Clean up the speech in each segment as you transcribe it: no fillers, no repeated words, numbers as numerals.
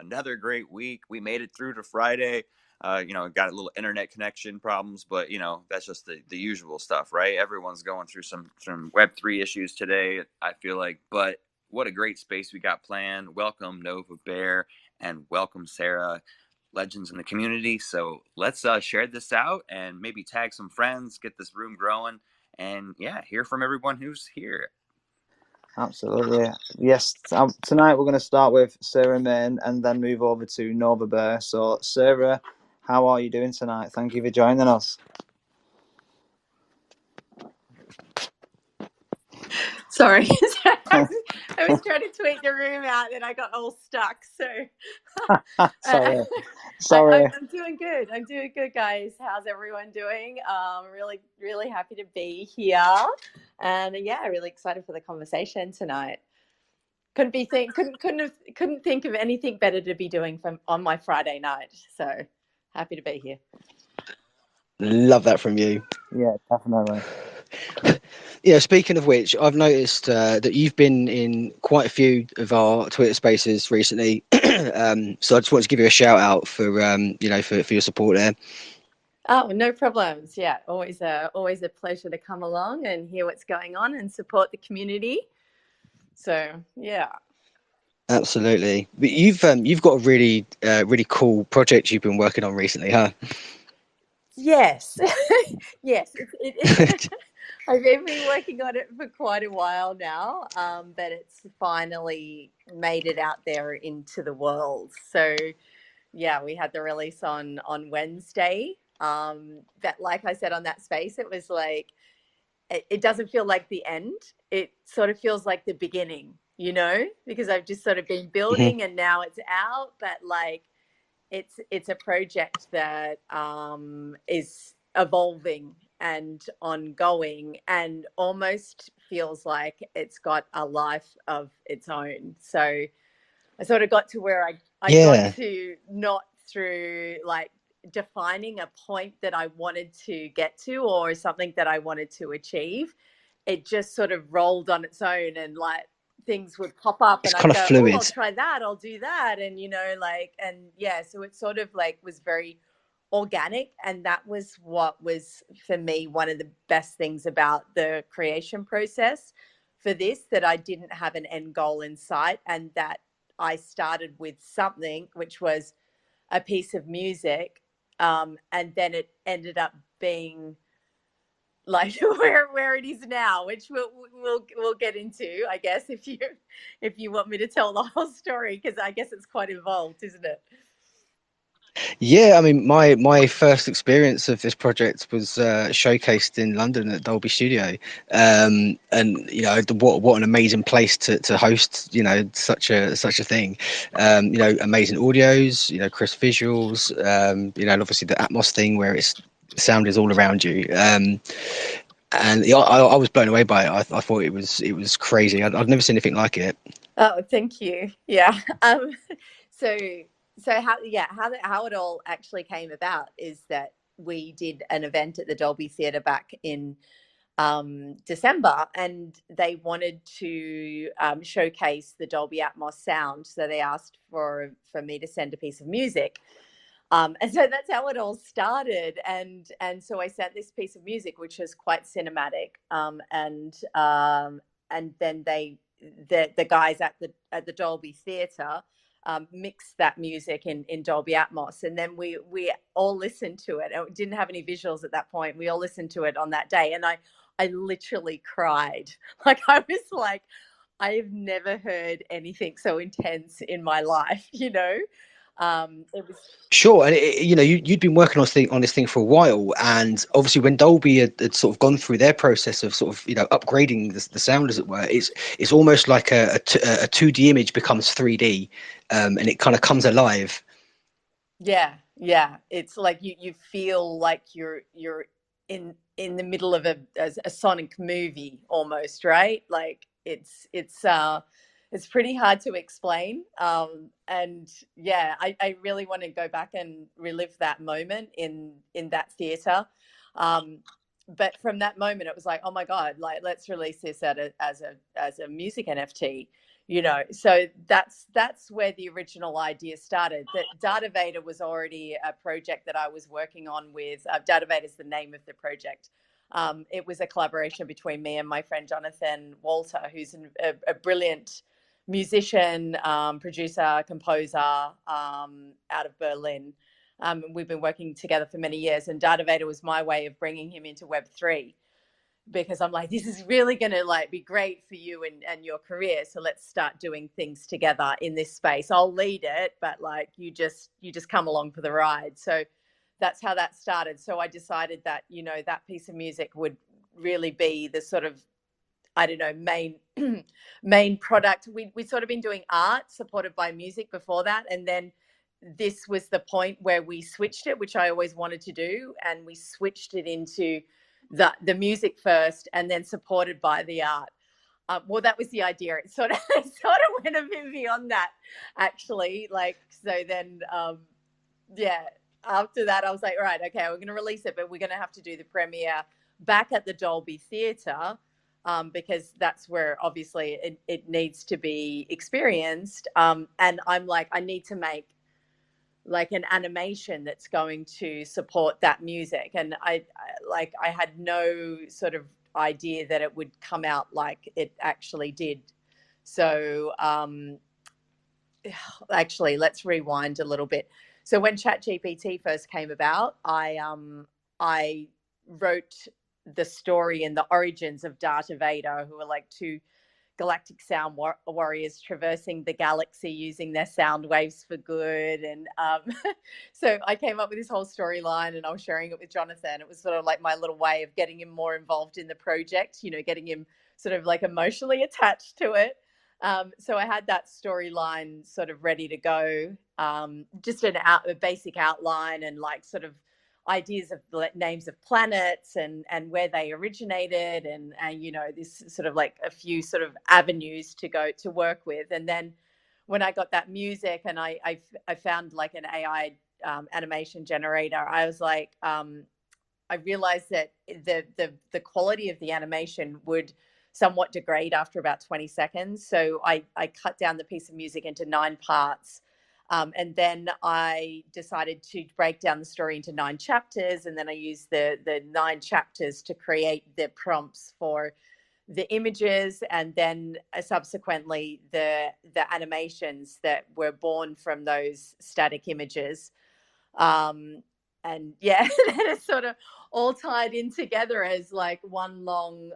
another great week. We made it through to Friday. Got a little internet connection problems, but that's just the usual stuff, right? Everyone's going through some Web3 issues today, I feel like. But what a great space we got planned. Welcome Novabear and welcome Sarah, legends in the community. So let's share this out and maybe tag some friends, get this room growing, and hear from everyone who's here. Absolutely. Yes. Tonight we're going to start with Sarah Main and then move over to Novabear. So, Sarah, how are you doing tonight? Thank you for joining us. Sorry, I was trying to tweet the room out and I got all stuck. So, Sorry. I'm doing good. I'm doing good, guys. How's everyone doing? Really, really happy to be here, and really excited for the conversation tonight. Couldn't think of anything better to be doing on my Friday night. So happy to be here. Love that from you. Yeah, definitely. Speaking of which, I've noticed that you've been in quite a few of our Twitter spaces recently. So I just wanted to give you a shout out for your support there. Oh, no problems. Yeah, always a pleasure to come along and hear what's going on and support the community. So yeah. Absolutely. But you've got a really really cool project you've been working on recently, huh? Yes. Yes. I've been working on it for quite a while now, but it's finally made it out there into the world. So, yeah, we had the release on Wednesday. But like I said on that space, it was like it doesn't feel like the end. It sort of feels like the beginning, because I've just sort of been building and now it's out. But like, it's a project that is evolving and ongoing and almost feels like it's got a life of its own. So I sort of got to where I got to, not through like defining a point that I wanted to get to or something that I wanted to achieve. It just sort of rolled on its own, and like things would pop up and I'd go, oh, I'll try that, I'll do that. And, so it sort of like was very organic. And that was what was, for me, one of the best things about the creation process for this, that I didn't have an end goal in sight, and that I started with something which was a piece of music, and then it ended up being like where it is now, which we'll get into, I guess, if you want me to tell the whole story, because I guess it's quite involved, isn't it? Yeah, I mean, my first experience of this project was showcased in London at Dolby Studio, and what an amazing place to host such a thing. Amazing audios, crisp visuals, and obviously the Atmos thing where sound is all around you. And I was blown away by it. I thought it was crazy. I'd never seen anything like it. Oh, thank you. Yeah. So how it all actually came about is that we did an event at the Dolby Theatre back in December, and they wanted to showcase the Dolby Atmos sound. So they asked for me to send a piece of music. And so that's how it all started. And so I sent this piece of music, which was quite cinematic. And then the guys at the Dolby Theatre mixed that music in Dolby Atmos, and then we all listened to it. We didn't have any visuals at that point. We all listened to it on that day, and I literally cried. Like, I was like, I have never heard anything so intense in my life. It was sure. And you'd been working on this thing for a while, and obviously when Dolby had sort of gone through their process of sort of upgrading the sound, as it were, it's almost like a 2D image becomes 3D, and it kind of comes alive. Yeah, it's like you feel like you're in the middle of a Sonic movie almost, right? Like it's pretty hard to explain. And yeah, I really want to go back and relive that moment in that theater. But from that moment, it was like, oh my God, like, let's release this as a music NFT, So that's where the original idea started. That Data Vader was already a project that I was working on with. Data Vader is the name of the project. It was a collaboration between me and my friend Jonathan Walter, who's a brilliant musician, producer, composer out of Berlin. We've been working together for many years, and Data Vader was my way of bringing him into Web3, because I'm like, this is really going to like be great for you and your career. So let's start doing things together in this space. I'll lead it, but like you just come along for the ride. So that's how that started. So I decided that, that piece of music would really be the sort of, I don't know, main product. We'd sort of been doing art supported by music before that. And then this was the point where we switched it, which I always wanted to do. And we switched it into the music first and then supported by the art. Well, that was the idea. It sort of went a bit beyond that, actually. Like, so then, after that, I was like, all right, okay, we're going to release it, but we're going to have to do the premiere back at the Dolby Theatre, because that's where obviously it needs to be experienced. And I'm like, I need to make like an animation that's going to support that music. And I had no sort of idea that it would come out like it actually did. So actually, let's rewind a little bit. So when ChatGPT first came about, I wrote the story and the origins of Darth Vader, who are like two galactic sound warriors traversing the galaxy using their sound waves for good. And so I came up with this whole storyline, and I was sharing it with Jonathan. It was sort of like my little way of getting him more involved in the project, getting him sort of like emotionally attached to it. So I had that storyline sort of ready to go, just a basic outline and like sort of ideas of the names of planets and where they originated, and this sort of like a few sort of avenues to go to work with. And then when I got that music and I found like an AI animation generator, I was like, I realized that the quality of the animation would somewhat degrade after about 20 seconds. So I cut down the piece of music into 9 parts. And then I decided to break down the story into 9 chapters. And then I used the 9 chapters to create the prompts for the images, and then subsequently the animations that were born from those static images. And yeah, then it sort of all tied in together as like one long,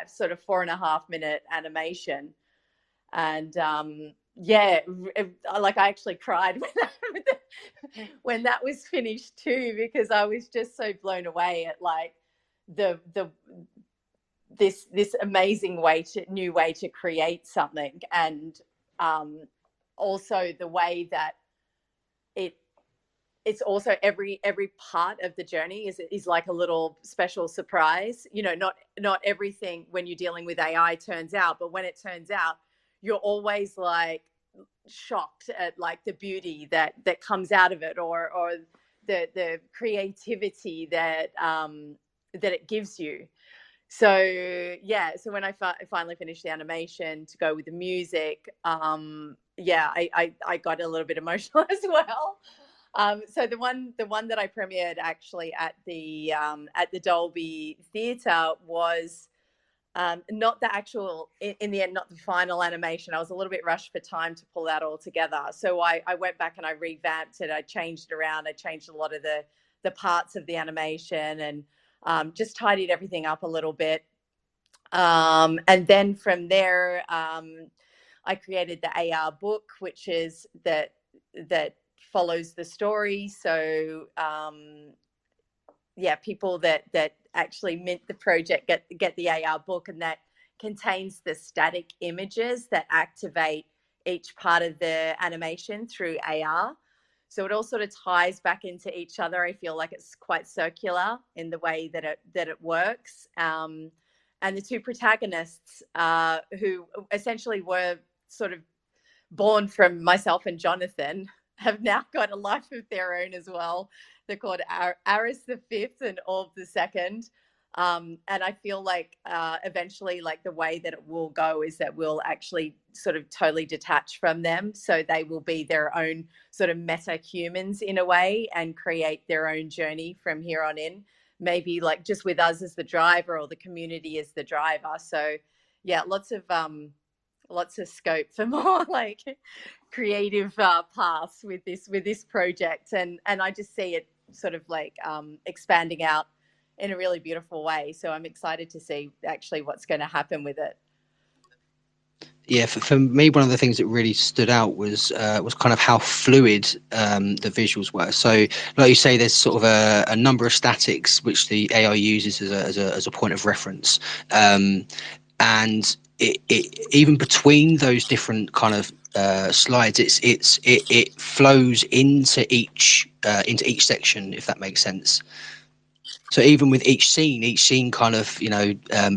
sort of 4.5-minute animation. And like I actually cried when that was finished too, because I was just so blown away at like this amazing new way to create something, and also the way that it's also every part of the journey is like a little special surprise. Not everything when you're dealing with AI turns out, but when it turns out, you're always like shocked at like the beauty that comes out of it, or the creativity that it gives you. So when I finally finished the animation to go with the music, I got a little bit emotional as well. So the one that I premiered actually at the Dolby Theatre was not the actual, in the end, not the final animation. I was a little bit rushed for time to pull that all together. So I went back and I revamped it. I changed it around. I changed a lot of the parts of the animation, and just tidied everything up a little bit. And then from there, I created the AR book, which is that follows the story. So people that actually mint the project get the AR book, and that contains the static images that activate each part of the animation through AR. So it all sort of ties back into each other. I feel like it's quite circular in the way that it works. And the 2 protagonists, who essentially were sort of born from myself and Jonathan, have now got a life of their own as well. They're called Aris the Fifth and Orb the Second. And I feel like eventually, like the way that it will go is that we'll actually sort of totally detach from them. So they will be their own sort of meta humans in a way and create their own journey from here on in. Maybe like just with us as the driver or the community as the driver. So yeah, lots of scope for more like creative paths with this project, and I just see it sort of like expanding out in a really beautiful way. So I'm excited to see actually what's going to happen with it. Yeah, for me, one of the things that really stood out was kind of how fluid the visuals were. So, like you say, there's sort of a number of statics which the AI uses as a point of reference, and it even between those different kind of slides, it flows into each section, if that makes sense. So even with each scene kind of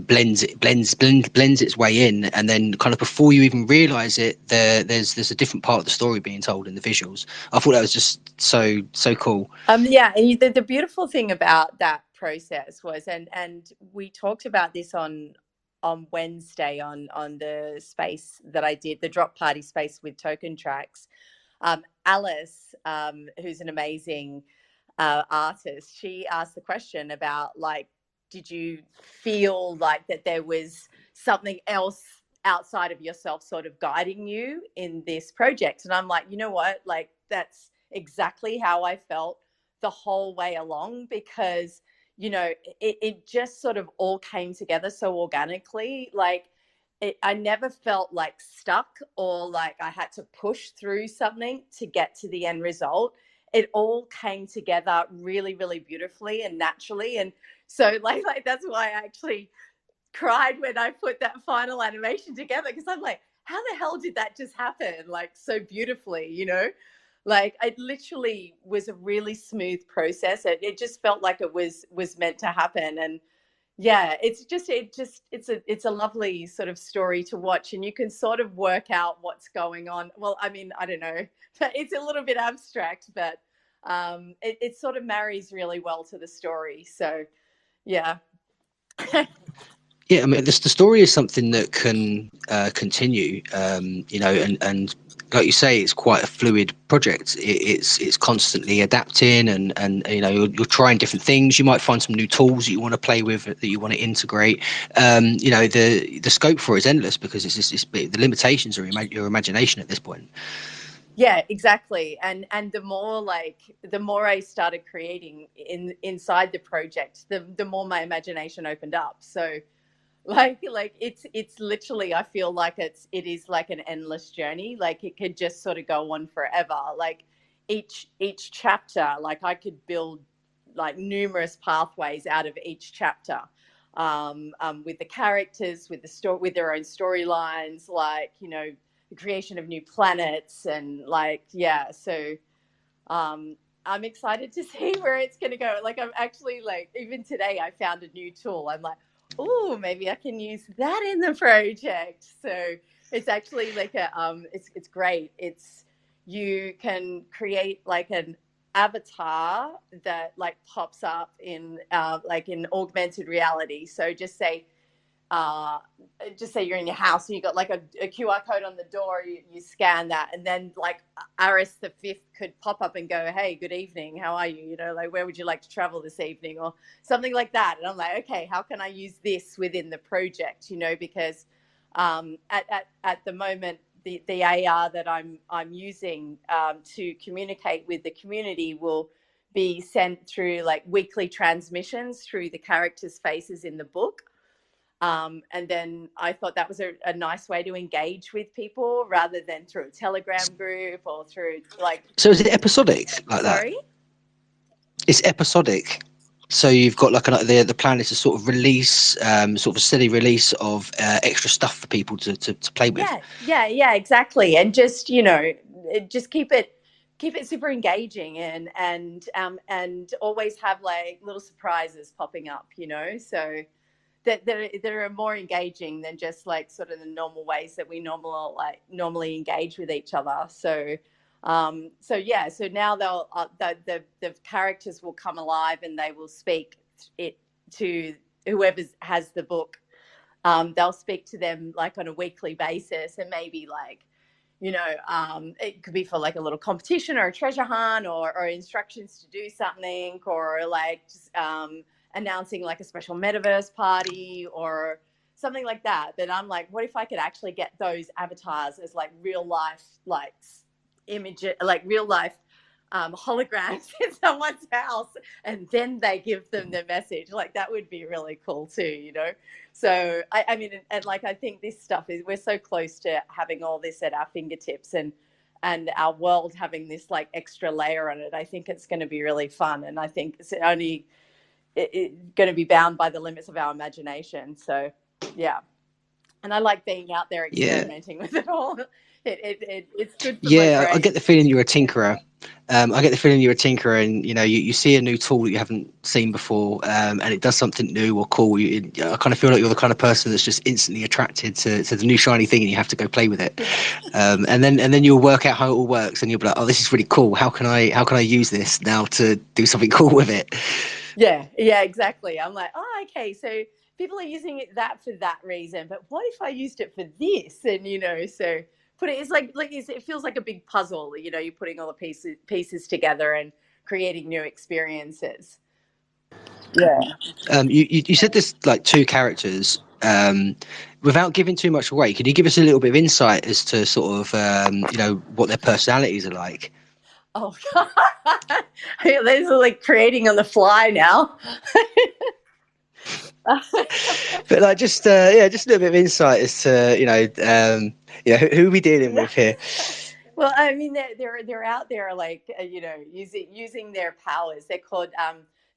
blends its way in, and then kind of before you even realise it, there's a different part of the story being told in the visuals. I thought that was just so cool. Yeah, and the beautiful thing about that process was, and we talked about this on Wednesday on the space that I did, the drop party space with Token Tracks. Alice, who's an amazing artist, she asked the question about like, did you feel like that there was something else outside of yourself sort of guiding you in this project? And I'm like, you know what, like that's exactly how I felt the whole way along, because it just sort of all came together so organically. Like I never felt like stuck or like I had to push through something to get to the end result. It all came together really, really beautifully and naturally. And so like that's why I actually cried when I put that final animation together, because I'm like, how the hell did that just happen? Like so beautifully, like it literally was a really smooth process. It just felt like it was meant to happen. And yeah, it's a lovely sort of story to watch, and you can sort of work out what's going on. Well, I mean, I don't know, it's a little bit abstract, but it sort of marries really well to the story. So yeah. Yeah, I mean, the story is something that can continue, and like you say, it's quite a fluid project. It's constantly adapting, and you're trying different things. You might find some new tools that you want to play with, that you want to integrate. The scope for it is endless, because the limitations are your imagination at this point. Yeah, exactly. And the more I started creating inside the project, the more my imagination opened up. So like it's literally, I feel like it is like an endless journey. Like it could just sort of go on forever. Like each chapter, like I could build like numerous pathways out of each chapter, with the characters, with the story, with their own storylines, like the creation of new planets, and like yeah. So I'm excited to see where it's going to go. Like I'm actually like, even today I found a new tool. I'm like, oh, maybe I can use that in the project. So it's actually like it's great. It's, you can create like an avatar that like pops up in like in augmented reality. So uh, just say you're in your house and you got like a QR code on the door, you scan that, and then like Aris the Fifth could pop up and go, hey, good evening, how are you? Like, where would you like to travel this evening, or something like that. And I'm like, okay, how can I use this within the project? Because at the moment, the AR that I'm using to communicate with the community will be sent through like weekly transmissions through the characters' faces in the book. And then I thought that was a nice way to engage with people, rather than through a Telegram group or through like. So is it episodic like Sorry? that? It's episodic. So you've got like the plan is to sort of release, sort of a steady release of extra stuff for people to play with. Yeah, exactly. And just just keep it super engaging, and always have like little surprises popping up. So that are more engaging than just like sort of the normal ways that we normally engage with each other. So yeah, so now the characters will come alive and they will speak it to whoever has the book, they'll speak to them like on a weekly basis, and maybe like, it could be for like a little competition or a treasure hunt, or instructions to do something, or like just announcing like a special metaverse party or something like that. But I'm like, what if I could actually get those avatars as like real life, like images, like real life holograms in someone's house, and then they give them the message. Like that would be really cool too. So I mean, and like I think this stuff is, we're so close to having all this at our fingertips, and our world having this like extra layer on it. I think it's going to be really fun, and I think it's only going to be bound by the limits of our imagination. So yeah, and I like being out there experimenting with it all. It's good for my brain. I get the feeling you're a tinkerer. I get the feeling you're a tinkerer, and you see a new tool that you haven't seen before, and it does something new or cool. I kind of feel like you're the kind of person that's just instantly attracted to the new shiny thing, and you have to go play with it. And then you'll work out how it all works, and you'll be like, oh, this is really cool. How can I use this now to do something cool with it? Yeah, exactly. I'm like, oh, okay, so people are using that for that reason, but what if I used it for this? And so it's like it feels like a big puzzle. You're putting all the pieces together and creating new experiences. Yeah. You said there's like two characters. Without giving too much away, could you give us a little bit of insight as to sort of what their personalities are like? Oh, God. These are like creating on the fly now. But like just a little bit of insight as to who are we dealing with here? Well, I mean, they're out there like using their powers. They're called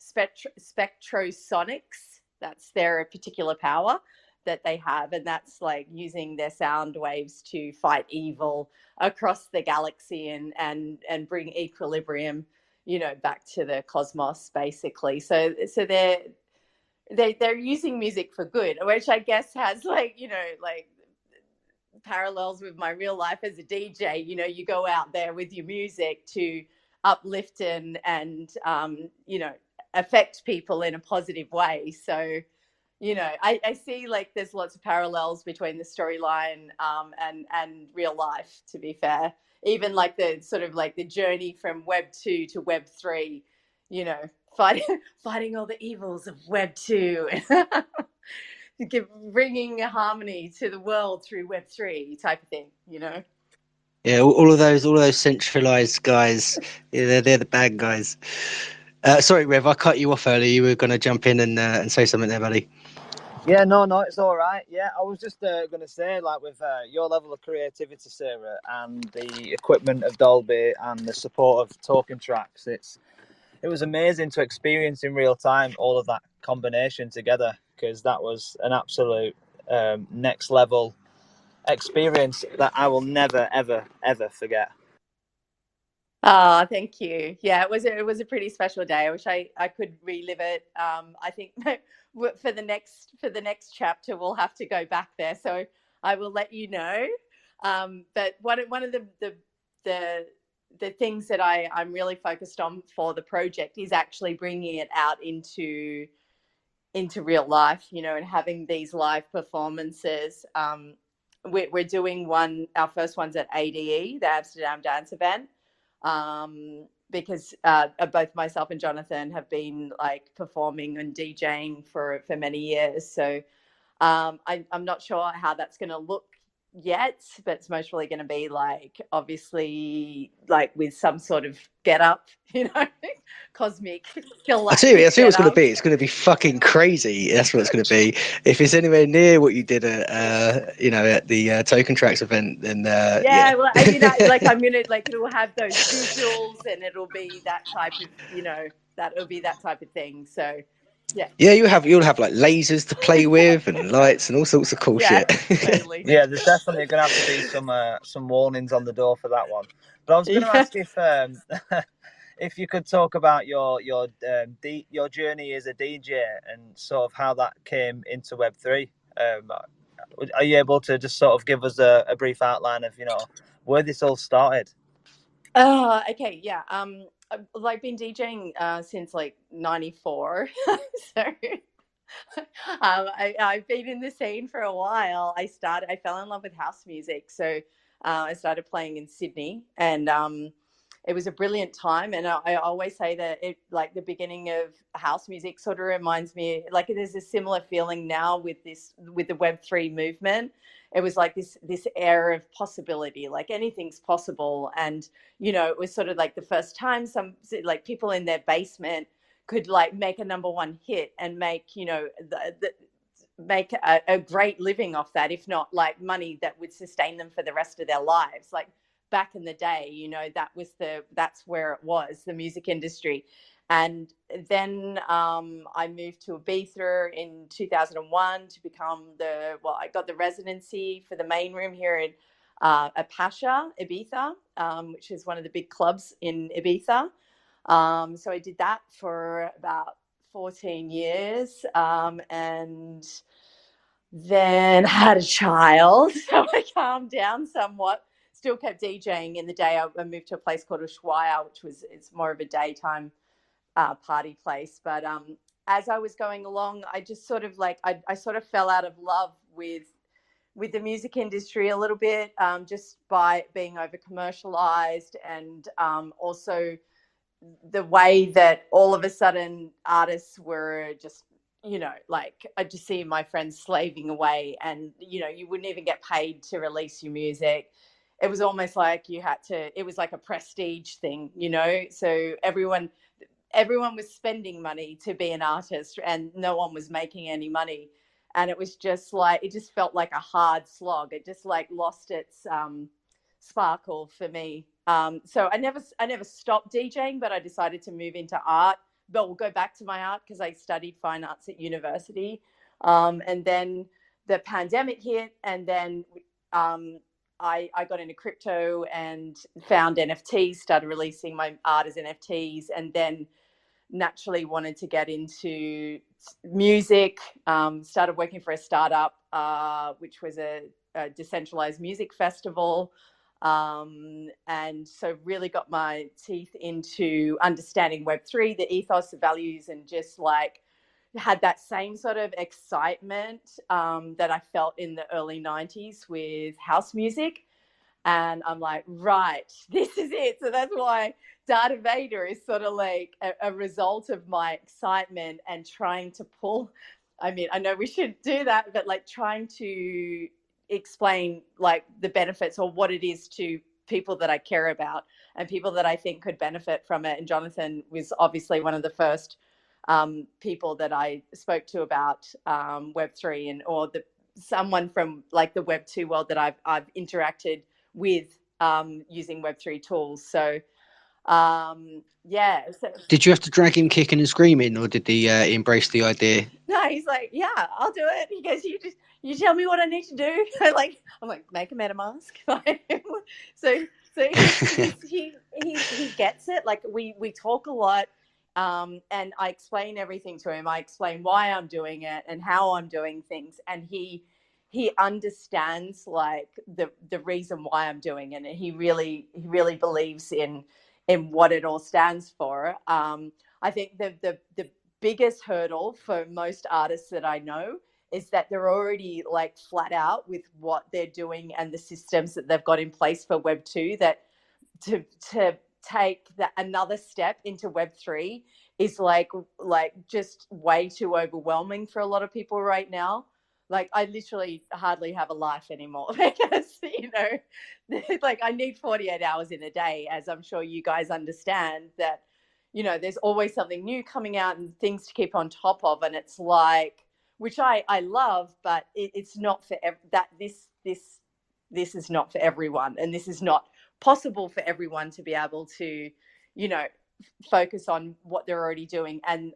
spectrosonics. That's their particular power that they have, and that's like using their sound waves to fight evil across the galaxy and bring equilibrium, back to the cosmos, basically. So they're using music for good, which I guess has like parallels with my real life as a DJ. You go out there with your music to uplift and affect people in a positive way. So I see like there's lots of parallels between the storyline and real life, to be fair. Even like the sort of like the journey from Web 2 to Web 3, fighting all the evils of Web 2. Bringing harmony to the world through Web 3 type of thing. Yeah, all of those centralized guys, they're the bad guys. Sorry, Rev, I cut you off earlier. You were going to jump in and say something there, buddy. Yeah, no, it's all right. Yeah, I was just going to say, like, with your level of creativity, Sarah, and the equipment of Dolby and the support of Token Tracks, it was amazing to experience in real time all of that combination together, because that was an absolute next level experience that I will never, ever, ever forget. Oh, thank you. Yeah, it was a pretty special day. I wish I could relive it. I think for the next chapter we'll have to go back there. So I will let you know. But one of the things that I'm really focused on for the project is actually bringing it out into real life, and having these live performances. We're doing our first one's at ADE, the Amsterdam Dance Event. Because both myself and Jonathan have been like performing and DJing for many years. So I'm not sure how that's going to look yet, but it's most probably going to be like, obviously, like with some sort of get up, cosmic killer. I tell you what's going to be. It's going to be fucking crazy. That's what it's going to be. If it's anywhere near what you did at the Token Tracks event, then yeah. Well, I'm gonna like it'll have those visuals, and it'll be that type of that'll be that type of thing. So yeah. Yeah, you'll have like lasers to play with and lights and all sorts of cool shit. Totally. Yeah, there's definitely going to have to be some warnings on the door for that one. But I was going to ask if you could talk about your journey as a DJ and sort of how that came into Web3. Are you able to just sort of give us a brief outline of where this all started? Okay, yeah. I've been DJing since like '94, so I've been in the scene for a while. I fell in love with house music. So I started playing in Sydney, and it was a brilliant time. And I always say that it, like the beginning of house music sort of reminds me, like there's a similar feeling now with the Web3 movement. It was like this air of possibility, like anything's possible. And, you know, it was sort of like the first time some like people in their basement could like make a #1 hit and make, you know, make a great living off that, if not like money that would sustain them for the rest of their lives. Like back in the day, you know, that's where it was, the music industry. And then I moved to Ibiza in 2001 to become I got the residency for the main room here in Apasha, Ibiza, which is one of the big clubs in Ibiza. So I did that for about 14 years, and then had a child. So I calmed down somewhat. Still kept DJing in the day. I moved to a place called Ushuaia, it's more of a daytime party place. But as I was going along, I just sort of like I sort of fell out of love with the music industry a little bit, just by being over commercialized, and also the way that all of a sudden artists were just, you know, like I just see my friends slaving away, and, you know, you wouldn't even get paid to release your music. It was almost like it was like a prestige thing, you know? So everyone was spending money to be an artist, and no one was making any money. And it was just like, it just felt like a hard slog. It just like lost its sparkle for me. So I never stopped DJing, but I decided to move into art. But we'll go back to my art because I studied fine arts at university. And then the pandemic hit, and then I got into crypto and found NFTs, started releasing my art as NFTs, and then naturally wanted to get into music. Started working for a startup, which was a decentralized music festival. And so really got my teeth into understanding Web3, the ethos, the values, and just like had that same sort of excitement that I felt in the early 90s with house music. And I'm like, right, this is it. So that's why Data Vader is sort of like a result of my excitement and trying to pull. I mean, I know we should do that, but like trying to explain like the benefits or what it is to people that I care about and people that I think could benefit from it. And Jonathan was obviously one of the first people that I spoke to about Web3 or someone from like the Web2 world that I've interacted with using Web3 tools. So yeah. So, did you have to drag him kicking and screaming, or did he embrace the idea? no, he's like, yeah, I'll do it. He goes, you tell me what I need to do. I'm like, make a MetaMask. so he gets it. Like we talk a lot, and I explain everything to him. I explain why I'm doing it and how I'm doing things, and he understands like the reason why I'm doing it, and he really believes in what it all stands for. I think the biggest hurdle for most artists that I know is that they're already like flat out with what they're doing and the systems that they've got in place for Web 2, that to take that another step into Web 3 is like just way too overwhelming for a lot of people right now. Like I literally hardly have a life anymore because, you know, like I need 48 hours in a day, as I'm sure you guys understand that, you know, there's always something new coming out and things to keep on top of. And it's like, which I love, but it's not for this is not for everyone. And this is not possible for everyone to be able to, you know, focus on what they're already doing and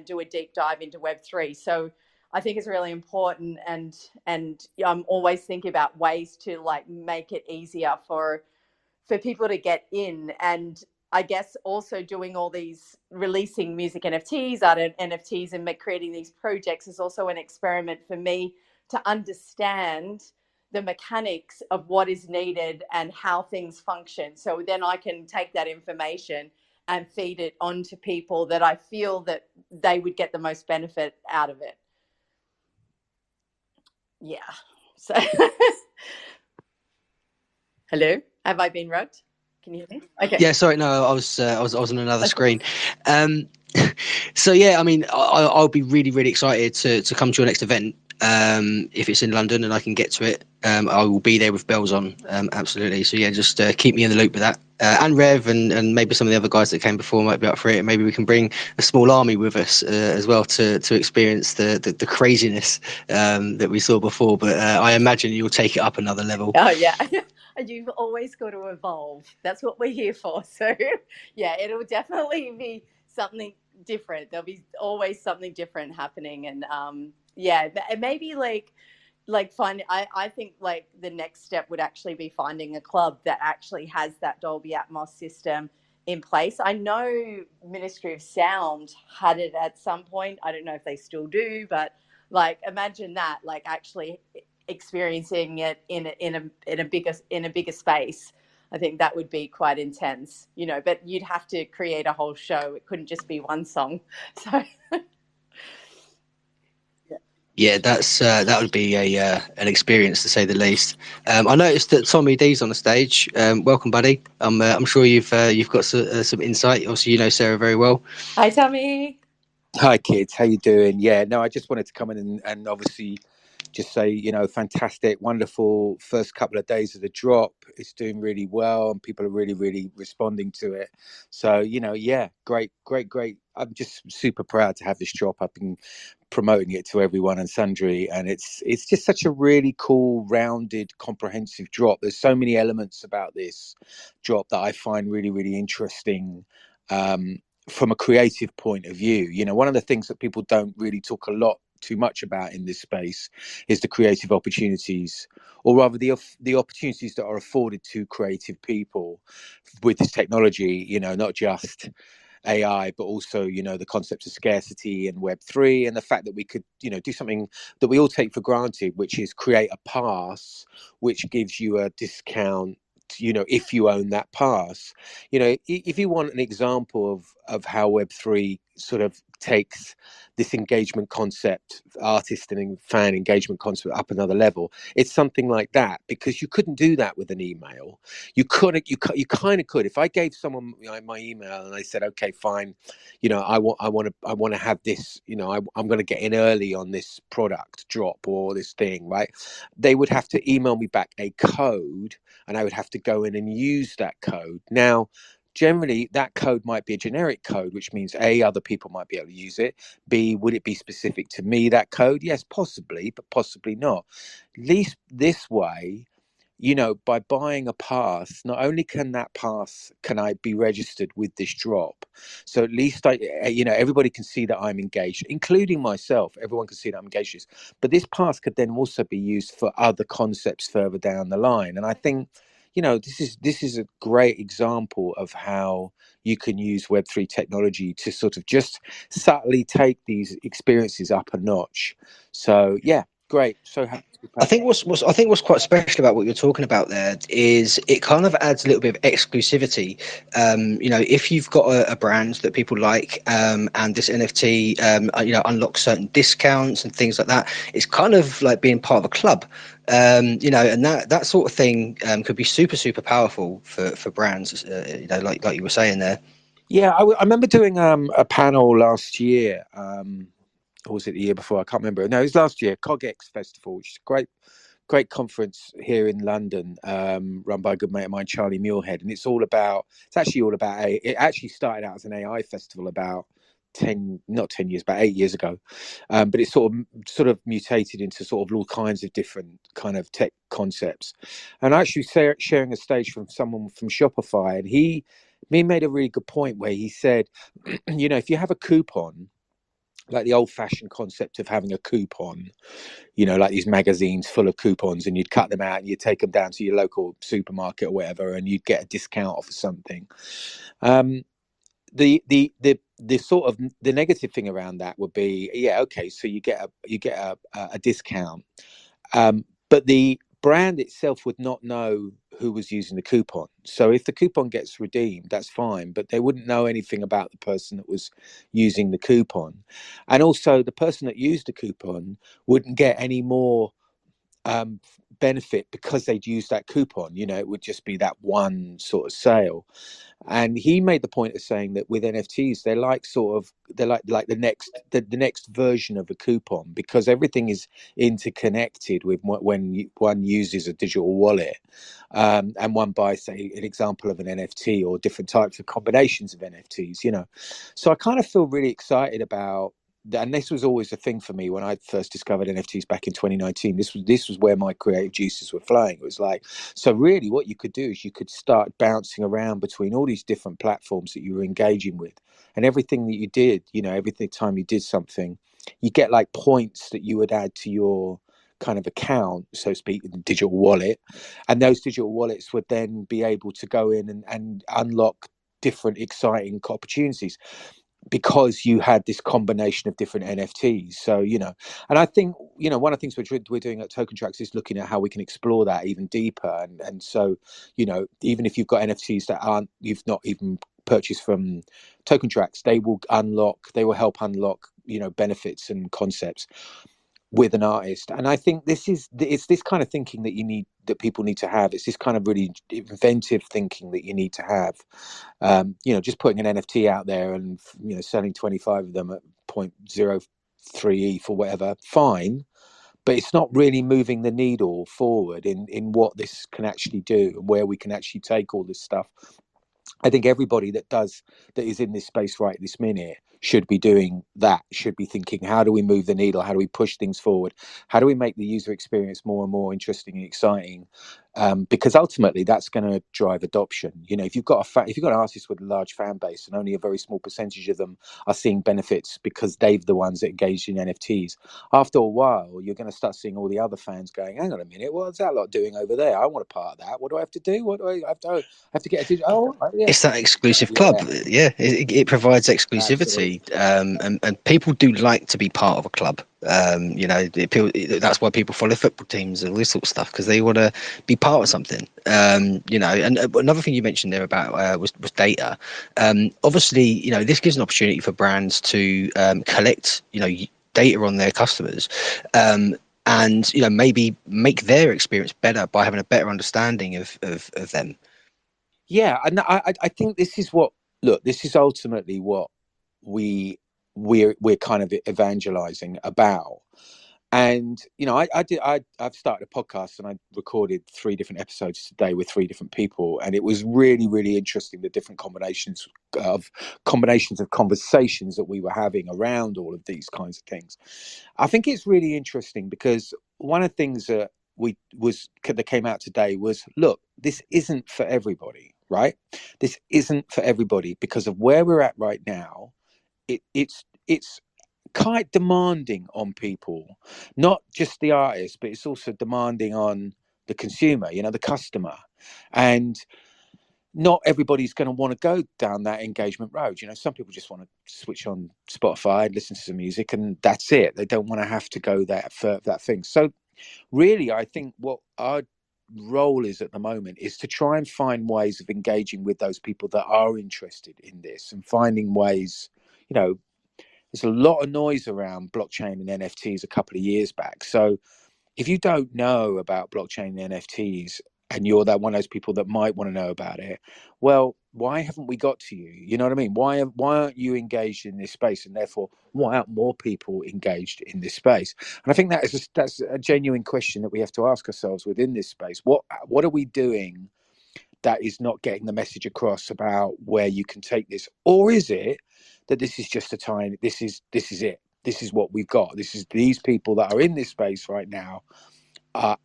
do a deep dive into Web3. So I think it's really important, and I'm always thinking about ways to like make it easier for people to get in. And I guess also doing all these releasing music NFTs, art NFTs, and creating these projects is also an experiment for me to understand the mechanics of what is needed and how things function. So then I can take that information and feed it onto people that I feel that they would get the most benefit out of it. Yeah. So, hello, have I been rugged? Can you hear me? Okay. Yeah, sorry, no, I was on another screen. So yeah, I mean, I'll be really, really excited to come to your next event. If it's in London and I can get to it, I will be there with bells on. Absolutely. So yeah, just keep me in the loop with that. And Rev and maybe some of the other guys that came before might be up for it. Maybe we can bring a small army with us as well to experience the craziness that we saw before. But I imagine you'll take it up another level. Oh yeah. And you've always got to evolve. That's what we're here for. So yeah, it'll definitely be something different. There'll be always something different happening. And yeah, maybe like I think like the next step would actually be finding a club that actually has that Dolby Atmos system in place. I know Ministry of Sound had it at some point. I don't know if they still do, but like imagine that, like actually experiencing it in a bigger space. I think that would be quite intense, you know, but you'd have to create a whole show. It couldn't just be one song. So yeah, that would be an experience to say the least. I noticed that Tommy D's on the stage. Welcome, buddy. I'm sure you've got some insight. Also, you know Sarah very well. hi, Tommy. Hi kids, how you doing? Yeah, no, I just wanted to come in and obviously just say, you know, fantastic, wonderful first couple of days of the drop. It's doing really well and people are really, really responding to it. So, you know, yeah, great. I'm just super proud to have this drop. I've been promoting it to everyone and sundry, and it's just such a really cool, rounded, comprehensive drop. There's so many elements about this drop that I find really, really interesting. From a creative point of view, you know, one of the things that people don't really talk too much about in this space is the creative opportunities, or rather the opportunities that are afforded to creative people with this technology, you know, not just AI, but also, you know, the concepts of scarcity and Web3, and the fact that we could, you know, do something that we all take for granted, which is create a pass which gives you a discount, you know, if you own that pass. You know, if you want an example of how Web3 sort of takes this engagement concept, artist and fan engagement concept, up another level, it's something like that, because you couldn't do that with an email. You kind of could. If I gave someone my email and they said, okay, fine, you know, I want to have this, you know, I'm going to get in early on this product drop or this thing, right? They would have to email me back a code, and I would have to go in and use that code. Now, generally, that code might be a generic code, which means A, other people might be able to use it. B, would it be specific to me, that code? Yes, possibly, but possibly not. At least this way, you know, by buying a pass, not only can I be registered with this drop, so at least you know, everybody can see that I'm engaged, including myself. Everyone can see that I'm engaged. But this pass could then also be used for other concepts further down the line. And I think, you know, this is a great example of how you can use Web3 technology to sort of just subtly take these experiences up a notch. So yeah, great. So happy to be part. I think what's quite special about what you're talking about there is it kind of adds a little bit of exclusivity. You know, if you've got a brand that people like, and this NFT, you know, unlocks certain discounts and things like that, it's kind of like being part of a club. You know, and that sort of thing could be super powerful for brands. You know, like you were saying there. Yeah, I remember doing a panel last year. Or was it the year before? I can't remember. No, it was last year. CogX Festival, which is a great conference here in London, run by a good mate of mine, Charlie Muirhead. And it's actually all about it actually started out as an AI festival about 8 years ago. But it sort of mutated into sort of all kinds of different kind of tech concepts. And actually sharing a stage from someone from Shopify, and he made a really good point where he said, you know, if you have a coupon, like the old-fashioned concept of having a coupon, you know, like these magazines full of coupons, and you'd cut them out and you'd take them down to your local supermarket or whatever, and you'd get a discount off of something. The sort of the negative thing around that would be, yeah, okay, so you get a discount, but the brand itself would not know who was using the coupon. So if the coupon gets redeemed, that's fine, but they wouldn't know anything about the person that was using the coupon. And also the person that used the coupon wouldn't get any more benefit because they'd use that coupon. It would just be that one sort of sale. And he made the point of saying that with NFTs, they're like the next version of a coupon, because everything is interconnected with when one uses a digital wallet, and one buys, say, an example of an NFT or different types of combinations of NFTs. So I kind of feel really excited about. And this was always a thing for me when I first discovered NFTs back in 2019. This was where my creative juices were flowing. It was like, so really what you could do is you could start bouncing around between all these different platforms that you were engaging with, and everything that you did, every time you did something, you get like points that you would add to your kind of account, so to speak, the digital wallet. And those digital wallets would then be able to go in and unlock different exciting opportunities, because you had this combination of different NFTs. So, and I think, one of the things we're doing at Token Tracks is looking at how we can explore that even deeper. And so, even if you've got NFTs that you've not even purchased from Token Tracks, they will help unlock, benefits and concepts with an artist. And I think it's this kind of thinking that people need to have. It's this kind of really inventive thinking that you need to have. Just putting an NFT out there and selling 25 of them at 0.03 ETH or whatever, fine, but it's not really moving the needle forward in what this can actually do and where we can actually take all this stuff. I think everybody that is in this space right this minute should be doing that, should be thinking, how do we move the needle? How do we push things forward? How do we make the user experience more and more interesting and exciting? Because ultimately that's going to drive adoption. If you've got an artist with a large fan base and only a very small percentage of them are seeing benefits because they're the ones that engaged in NFTs, after a while you're going to start seeing all the other fans going, hang on a minute, what's that lot doing over there? I want a part of that. What do I have to do? What do I have to? I have to get a digital. Oh, yeah. It's that exclusive club. Yeah, it provides exclusivity, and people do like to be part of a club. That's why people follow football teams and all this sort of stuff, because they want to be part of something. And another thing you mentioned there about was data. Obviously, this gives an opportunity for brands to collect data on their customers. And maybe make their experience better by having a better understanding of them. Yeah, and I think this is ultimately what we're kind of evangelizing about. And I've started a podcast and I recorded 3 different episodes today with 3 different people, and it was really, really interesting, the different combinations of conversations that we were having around all of these kinds of things. I think it's really interesting because one of the things that came out today was, look, this isn't for everybody, right? This isn't for everybody because of where we're at right now. It's quite demanding on people, not just the artist, but it's also demanding on the consumer, the customer. And not everybody's going to want to go down that engagement road. Some people just want to switch on Spotify, listen to some music, and that's it. They don't want to have to go there for that thing. So really, I think what our role is at the moment is to try and find ways of engaging with those people that are interested in this, and finding ways, there's a lot of noise around blockchain and NFTs a couple of years back. So if you don't know about blockchain and NFTs, and you're one of those people that might want to know about it, well, why haven't we got to you? You know what I mean? Why aren't you engaged in this space? And therefore, why aren't more people engaged in this space? And I think that's a genuine question that we have to ask ourselves within this space. What are we doing that is not getting the message across about where you can take this? Or is it that this is just a time, this is it, this is what we've got, this is these people that are in this space right now,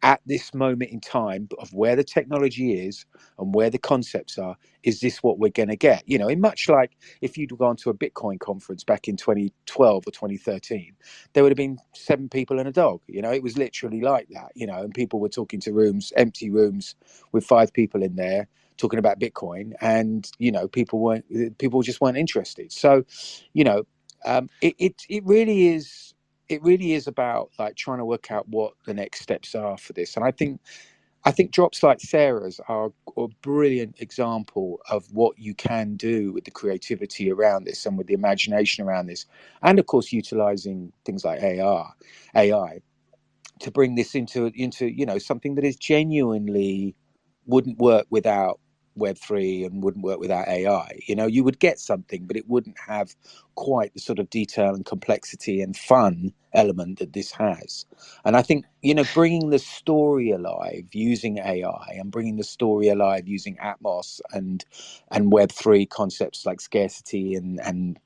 at this moment in time of where the technology is and where the concepts are, is this what we're going to get? In much like if you'd gone to a Bitcoin conference back in 2012 or 2013, there would have been 7 people and a dog. It was literally like that, and people were talking to empty rooms with 5 people in there talking about Bitcoin, and people just weren't interested. So it really is about like trying to work out what the next steps are for this. And I think drops like Sarah's are a brilliant example of what you can do with the creativity around this and with the imagination around this, and of course utilizing things like AI to bring this into something that is genuinely wouldn't work without Web3 and wouldn't work without AI. You would get something, but it wouldn't have quite the sort of detail and complexity and fun element that this has. And I think, bringing the story alive using AI and bringing the story alive using Atmos and Web3 concepts like scarcity and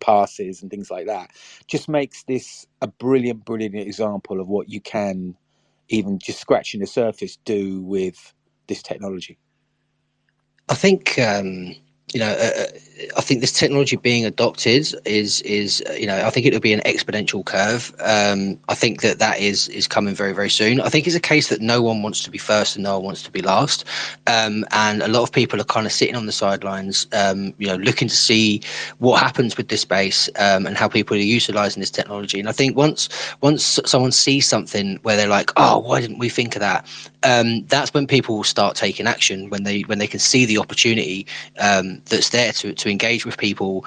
passes and things like that just makes this a brilliant example of what you can, even just scratching the surface, do with this technology. I think I think this technology being adopted is I think it'll be an exponential curve. I think that is coming very, very soon. I think it's a case that no one wants to be first and no one wants to be last, and a lot of people are kind of sitting on the sidelines, looking to see what happens with this space, and how people are utilizing this technology. And I think once someone sees something where they're like, oh, why didn't we think of that? That's when people will start taking action, when they can see the opportunity that's there to engage with people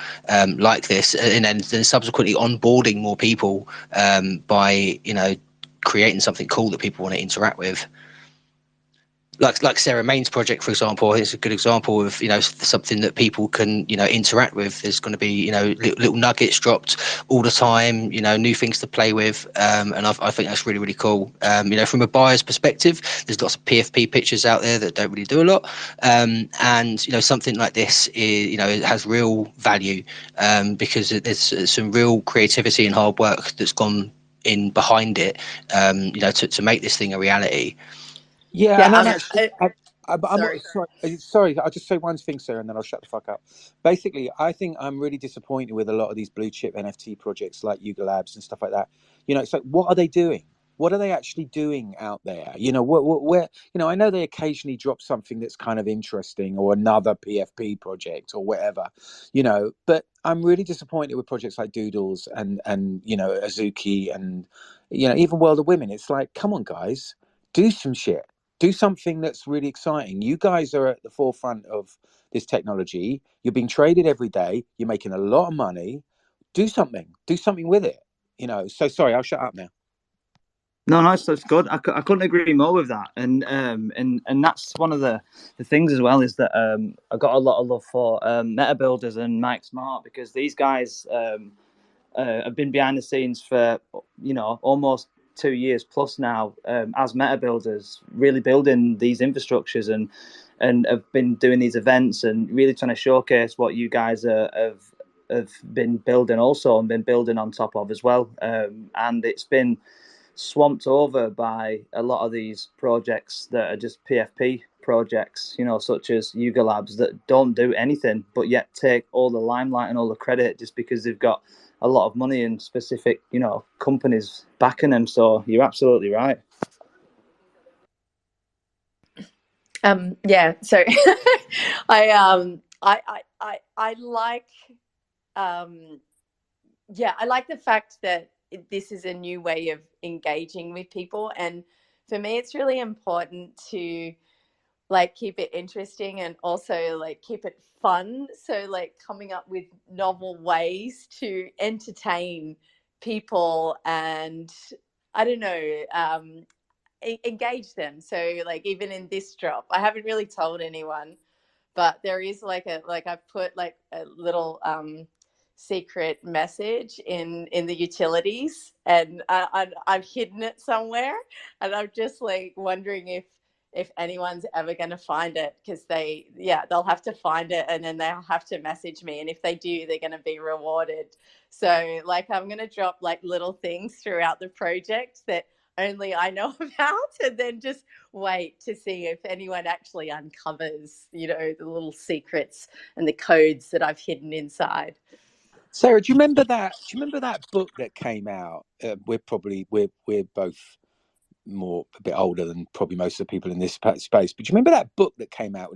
like this, and then subsequently onboarding more people by creating something cool that people want to interact with. Like Sarah Main's project, for example, is a good example of something that people can interact with. There's going to be little nuggets dropped all the time, new things to play with, and I think that's really, really cool. From a buyer's perspective, there's lots of PFP pictures out there that don't really do a lot, and something like this is it has real value, because there's some real creativity and hard work that's gone in behind it, to make this thing a reality. Yeah, and I'm actually. Sorry. Sorry, I'll just say one thing, sir, and then I'll shut the fuck up. Basically, I think I'm really disappointed with a lot of these blue chip NFT projects like Yuga Labs and stuff like that. It's like, what are they doing? What are they actually doing out there? Where I know they occasionally drop something that's kind of interesting, or another PFP project or whatever, but I'm really disappointed with projects like Doodles and Azuki and even World of Women. It's like, come on, guys, do some shit. Do something that's really exciting. You guys are at the forefront of this technology. You're being traded every day. You're making a lot of money. Do something. Do something with it. So sorry, I'll shut up now. No, it's good. I couldn't agree more with that, and that's one of the things as well, is that I got a lot of love for Meta Builders and Mike Smart, because these guys have been behind the scenes for almost 2 years plus now, as Meta Builders, really building these infrastructures and have been doing these events and really trying to showcase what you guys have been building also, and been building on top of as well. And it's been swamped over by a lot of these projects that are just PFP projects, such as Yuga Labs, that don't do anything but yet take all the limelight and all the credit just because they've got a lot of money and specific companies backing them. So you're absolutely right. Yeah, so I like I like the fact that this is a new way of engaging with people, and for me it's really important to keep it interesting and also keep it fun, so coming up with novel ways to entertain people and I don't know, engage them. So even in this drop, I haven't really told anyone, but there is I've put a little secret message in the utilities, and I've hidden it somewhere, and I'm just wondering if anyone's ever going to find it, because they'll have to find it and then they'll have to message me, and if they do, they're going to be rewarded. So I'm going to drop little things throughout the project that only I know about, and then just wait to see if anyone actually uncovers the little secrets and the codes that I've hidden inside. Sarah, do you remember that book that came out? We're both a bit older than probably most of the people in this space, but do you remember that book that came out?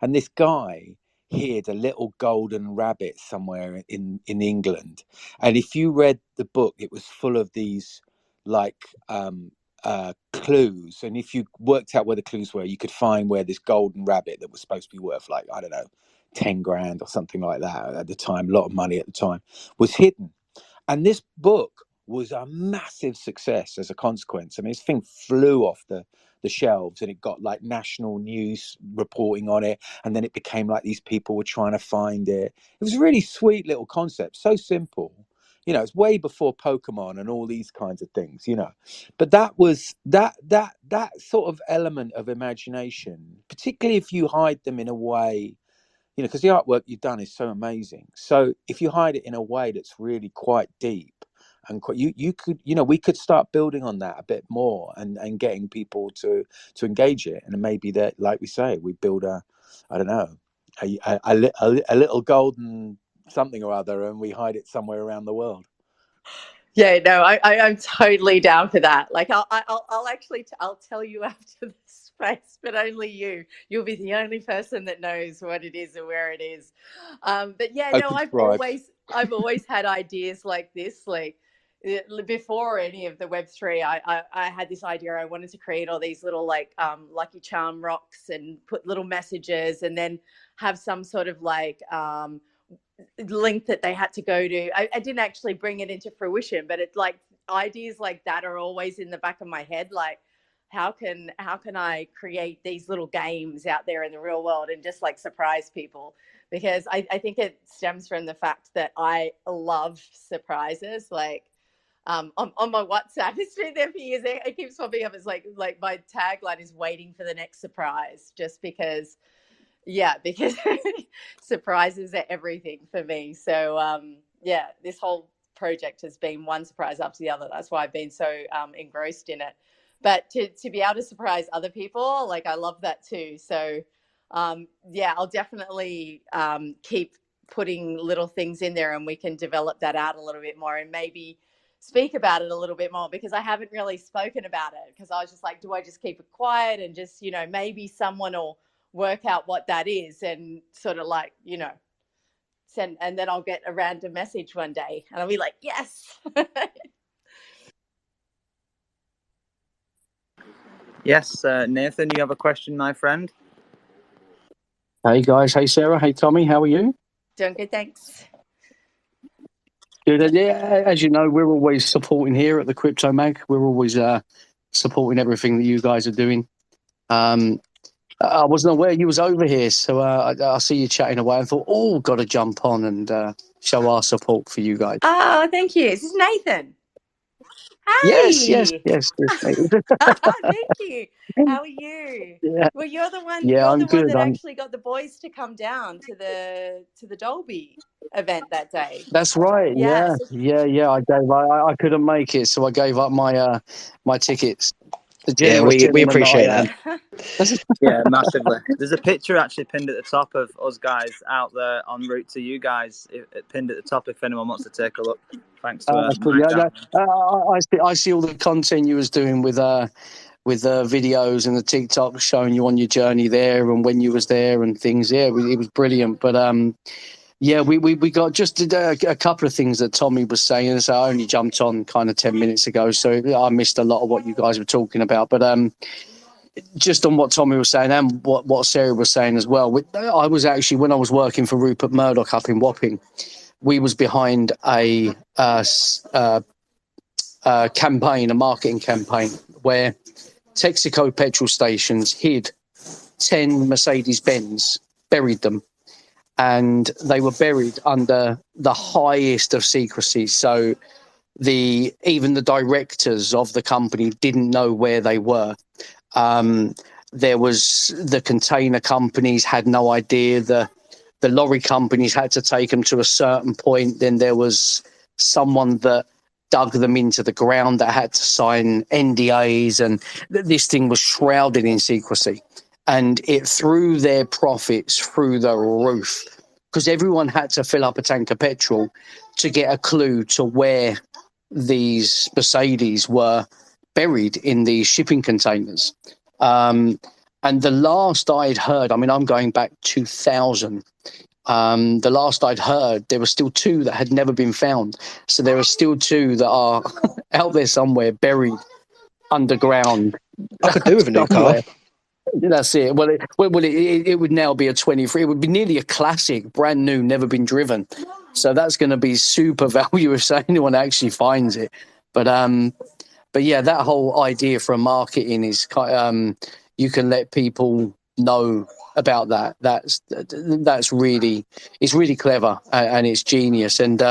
And this guy hid a little golden rabbit somewhere in England, and if you read the book, it was full of these clues, and if you worked out where the clues were, you could find where this golden rabbit that was supposed to be worth I don't know, 10 grand or something like that at the time, a lot of money at the time, was hidden. And this book was a massive success as a consequence. I mean, this thing flew off the shelves, and it got like national news reporting on it, and then it became like these people were trying to find it. It was a really sweet little concept, so simple. You know, it's way before Pokemon and all these kinds of things, you know. But that was that sort of element of imagination, particularly if you hide them in a way, you know, because the artwork you've done is so amazing. So if you hide it in a way that's really quite deep, and you could, you know, we could start building on that a bit more, and getting people to engage it, and maybe that, like we say, we build I don't know, a little golden something or other, and we hide it somewhere around the world. Yeah, no, I'm totally down for that. Like, I'll actually I'll tell you after the space, but only you. You'll be the only person that knows what it is and where it is. But yeah, no, I've always had ideas like this. Like, before any of the Web3, I had this idea. I wanted to create all these little like Lucky Charm rocks and put little messages, and then have some sort of like link that they had to go to. I didn't actually bring it into fruition, but it's like ideas like that are always in the back of my head. Like, how can I create these little games out there in the real world and just like surprise people? Because I think it stems from the fact that I love surprises. Like, on my WhatsApp, it's been there for years. It keeps popping up as like my tagline is "waiting for the next surprise," just because. Yeah, because surprises are everything for me. So yeah, this whole project has been one surprise after the other. That's why I've been so engrossed in it. But to be able to surprise other people, like, I love that too. So yeah, I'll definitely keep putting little things in there, and we can develop that out a little bit more, and maybe speak about it a little bit more, because I haven't really spoken about it, because I was just like, do I just keep it quiet and just, you know, maybe someone will work out what that is and sort of like, you know, send, and then I'll get a random message one day and I'll be like, yes. Yes, Nathan, you have a question, my friend? Hey guys, hey Sarah, hey Tommy, how are you? Doing good, thanks. Good. Yeah, as you know, we're always supporting here at the Crypto Mag. We're always supporting everything that you guys are doing. I wasn't aware you was over here, so I see you chatting away. I thought, oh, got to jump on and show our support for you guys. Oh, thank you. This is Nathan. Hey. Yes. Thank you. How are you? Yeah. Well, you're the one. Yeah, you're I'm the good. one that actually got the boys to come down to the Dolby event that day. That's right. Yeah. Yeah. I couldn't make it, so I gave up my my tickets. Yeah, we appreciate that. Yeah, massively. There's a picture actually pinned at the top of us guys out there en route to you guys. Pinned at the top if anyone wants to take a look. Thanks to I see all the content you was doing with videos and the TikTok showing you on your journey there and when you was there and things. Yeah, it was brilliant. But yeah, we got just a couple of things that Tommy was saying. So I only jumped on kind of 10 minutes ago, so I missed a lot of what you guys were talking about. But just on what Tommy was saying and what Sarah was saying as well. I was actually, when I was working for Rupert Murdoch up in Wapping, we was behind a campaign, a marketing campaign, where Texaco petrol stations hid 10 Mercedes-Benz, buried them, and they were buried under the highest of secrecy. So even the directors of the company didn't know where they were. There was the container companies had no idea. The lorry companies had to take them to a certain point. Then there was someone that dug them into the ground that had to sign NDAs, and this thing was shrouded in secrecy. And it threw their profits through the roof, because everyone had to fill up a tank of petrol to get a clue to where these Mercedes were buried in these shipping containers. And the last I'd heard, I mean, I'm going back 2000. The last I'd heard, there were still 2 that had never been found. So there are still 2 that are out there somewhere, buried underground. I could do with a new car. That's it. Well, it would now be a 23. It would be nearly a classic, brand new, never been driven. So that's going to be super value if anyone actually finds it. But yeah, that whole idea for marketing is you can let people know about that. That's really, it's really clever, and it's genius. And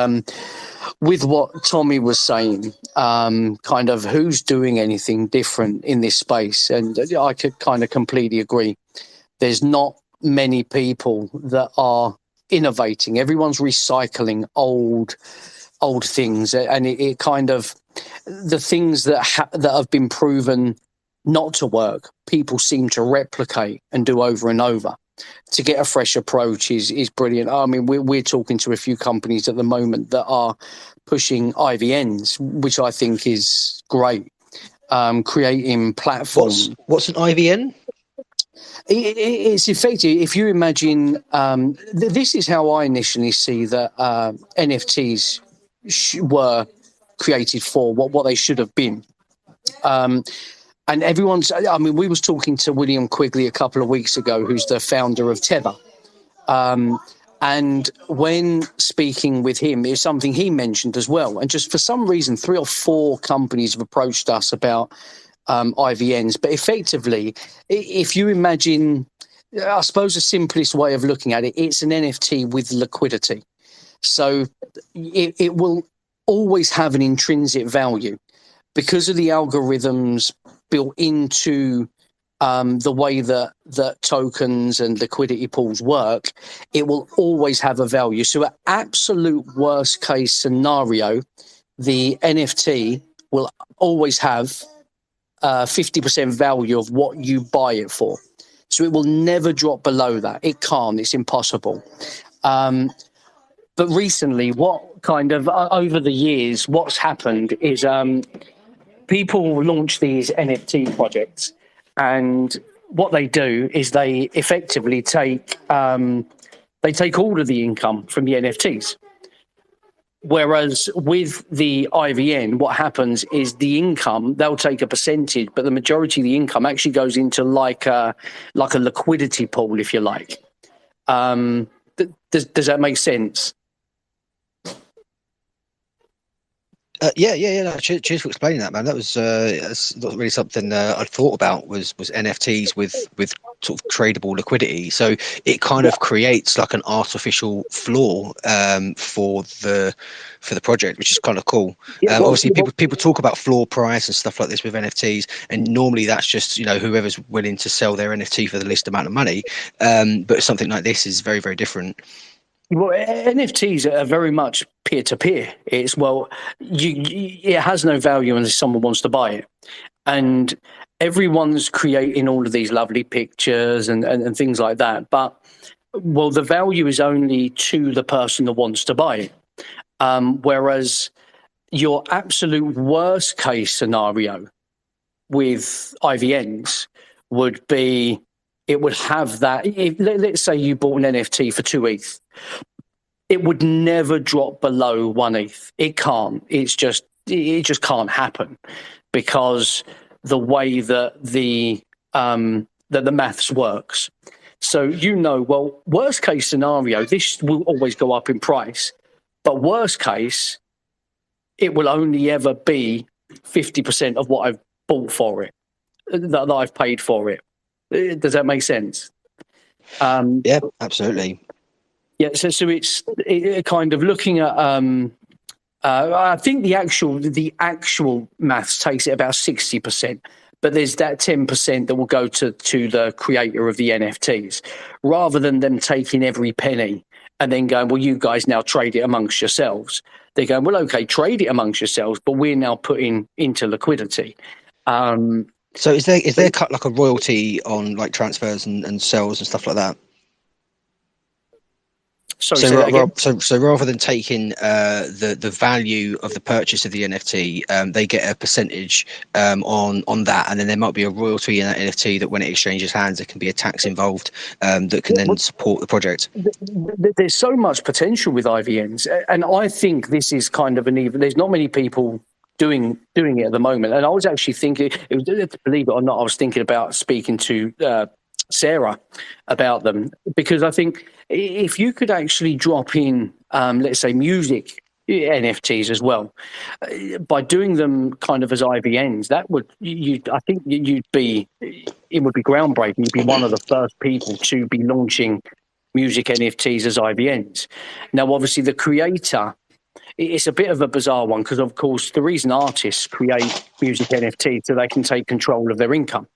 with what Tommy was saying, kind of who's doing anything different in this space, and I could kind of completely agree. There's not many people that are innovating. Everyone's recycling old things, and it kind of, the things that have been proven not to work, people seem to replicate and do over and over. To get a fresh approach is brilliant. I mean, we're talking to a few companies at the moment that are pushing IVNs, which I think is great. Creating platforms. What's an IVN? It's effective. If you imagine, this is how I initially see that NFTs were created for, what they should have been. And everyone's, I mean, we was talking to William Quigley a couple of weeks ago, who's the founder of Tether. And when speaking with him, it's something he mentioned as well. And just for some reason, 3 or 4 companies have approached us about IVNs. But effectively, if you imagine, I suppose the simplest way of looking at it, it's an NFT with liquidity. So it will always have an intrinsic value because of the algorithms built into the way that tokens and liquidity pools work. It will always have a value. So at absolute worst case scenario, the NFT will always have 50% value of what you buy it for. So it will never drop below that. It can't. It's impossible. But recently, what kind of, over the years, what's happened is people launch these NFT projects, and what they do is they effectively take all of the income from the NFTs. Whereas with the IVN, what happens is the income, they'll take a percentage, but the majority of the income actually goes into like a liquidity pool, if you like. Does that make sense? Yeah. No, cheers for explaining that, man. That was that's not really something I'd thought about. Was NFTs with sort of tradable liquidity. So it kind of creates like an artificial floor for the project, which is kind of cool. Obviously, people talk about floor price and stuff like this with NFTs, and normally that's just whoever's willing to sell their NFT for the least amount of money. But something like this is very, very different. Well, NFTs are very much peer-to-peer. It's, it has no value unless someone wants to buy it. And everyone's creating all of these lovely pictures and things like that. But, the value is only to the person that wants to buy it. Whereas your absolute worst case scenario with IVNs would be, it would have that. Let's say you bought an NFT for 2 ETH. It would never drop below 1 ETH. It can't. It just can't happen because the way that the maths works. So worst case scenario, this will always go up in price. But worst case, it will only ever be 50% of what I've bought for it, that I've paid for it. Does that make sense? Yeah, absolutely. Yeah, so it's kind of looking at. I think the actual maths takes it about 60%, but there's that 10% that will go to the creator of the NFTs, rather than them taking every penny and then going, well, you guys now trade it amongst yourselves. They're going, well, okay, trade it amongst yourselves, but we're now putting into liquidity. So is there cut like a royalty on like transfers and sales and stuff like that? Sorry, so rather than taking the value of the purchase of the NFT, they get a percentage on that, and then there might be a royalty in that NFT that when it exchanges hands, there can be a tax involved that can then support the project. There's so much potential with IVNs, and I think this is kind of there's not many people doing it at the moment. And I was actually thinking, believe it or not, I was thinking about speaking to Sarah about them, because I think if you could actually drop in, let's say, music NFTs as well. By doing them kind of as IVNs, that would I think it would be groundbreaking. You'd be one of the first people to be launching music NFTs as IVNs. Now, obviously, the creator, it's a bit of a bizarre one because, of course, the reason artists create music NFTs so they can take control of their income.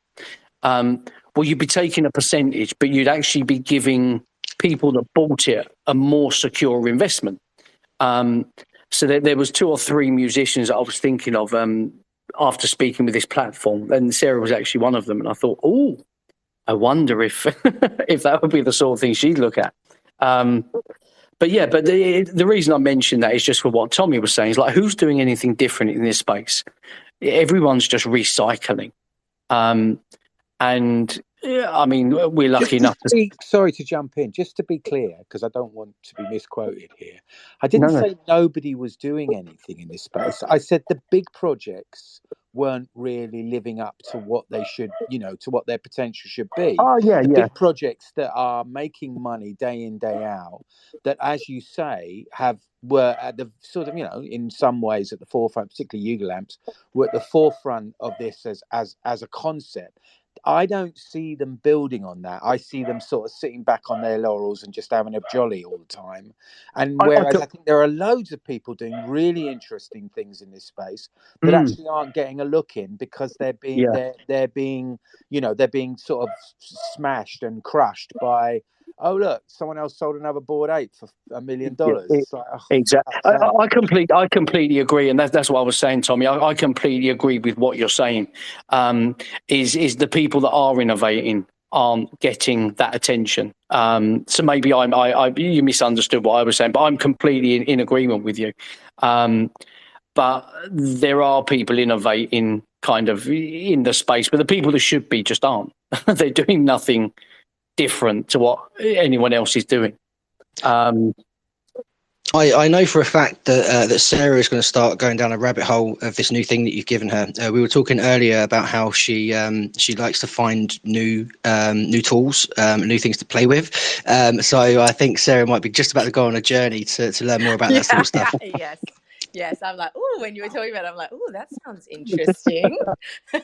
Well, you'd be taking a percentage, but you'd actually be giving people that bought it a more secure investment. So there was 2 or 3 musicians that I was thinking of after speaking with this platform, and Sarah was actually one of them. And I thought, oh, I wonder if if that would be the sort of thing she'd look at. But the reason I mentioned that is just for what Tommy was saying. Is like, who's doing anything different in this space? Everyone's just recycling. And I mean, we're lucky enough to... Sorry to jump in, just to be clear, because I don't want to be misquoted here. I didn't say nobody was doing anything in this space. I said the big projects weren't really living up to what they should, to what their potential should be. The big projects that are making money day in, day out, that, as you say, were at the sort of, in some ways at the forefront, particularly Yuga Lamps, were at the forefront of this as a concept. I don't see them building on that. I see them sort of sitting back on their laurels and just having a jolly all the time. And whereas I think there are loads of people doing really interesting things in this space that actually aren't getting a look in because they're being sort of smashed and crushed by, oh look, someone else sold another Bored Ape for $1 million. It's like, exactly. I completely agree, and that's what I was saying, Tommy. I completely agree with what you're saying. Is the people that are innovating aren't getting that attention? So maybe you misunderstood what I was saying, but I'm completely in agreement with you. But there are people innovating kind of in the space, but the people that should be just aren't. They're doing nothing different to what anyone else is doing. I know for a fact that Sarah is going to start going down a rabbit hole of this new thing that you've given her. We were talking earlier about how she likes to find new tools, new things to play with. So I think Sarah might be just about to go on a journey to learn more about that sort of stuff. Yes. I'm like, oh, when you were talking about it, I'm like, oh, that sounds interesting. So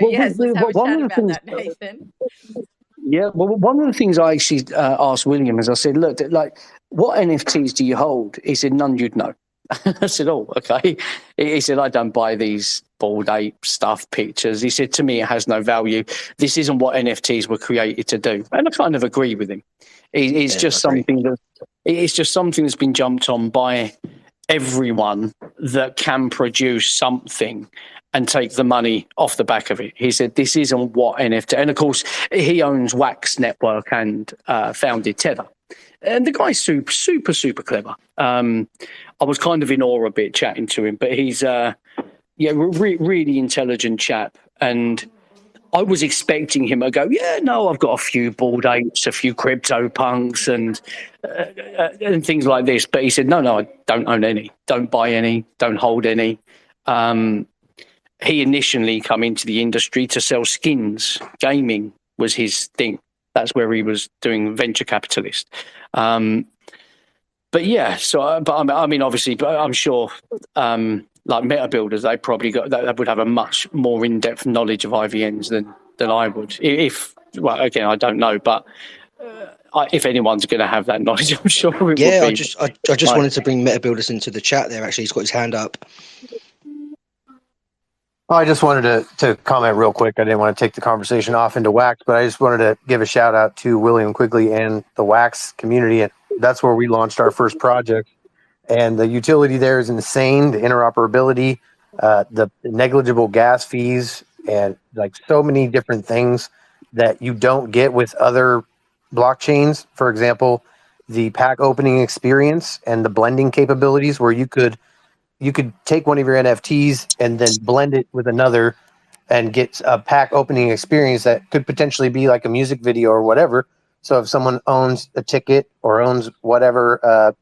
let's have a chat about that, Nathan. Yeah, well, one of the things I actually asked William is I said, look, like, what NFTs do you hold? He said, none you'd know. I said, oh, okay. He said, I don't buy these Bored Ape stuff, pictures. He said, to me, it has no value. This isn't what NFTs were created to do. And I kind of agree with him. It's just something that's been jumped on by everyone that can produce something and take the money off the back of it. He said, this isn't what NFT... And, of course, he owns Wax Network and founded Tether. And the guy's super clever. I was kind of in awe a bit chatting to him, but he's really intelligent chap. And I was expecting him to go, I've got a few Bored Apes, a few crypto punks and things like this. But he said, no, I don't own any. Don't buy any. Don't hold any. He initially come into the industry to sell skins. Gaming was his thing. That's where he was doing venture capitalist. But I mean, obviously, but I'm sure, like meta builders, they would have a much more in-depth knowledge of IVNs than I would. Again, I don't know, but if anyone's going to have that knowledge, I'm sure it would be. I just wanted to bring meta builders into the chat there. Actually, he's got his hand up. I just wanted to comment real quick. I didn't want to take the conversation off into Wax, but I just wanted to give a shout out to William Quigley and the Wax community. And that's where we launched our first project. And the utility there is insane. The interoperability, the negligible gas fees, and like so many different things that you don't get with other blockchains. For example, the pack opening experience and the blending capabilities where you could take one of your NFTs and then blend it with another and get a pack opening experience that could potentially be like a music video or whatever. So if someone owns a ticket or owns whatever,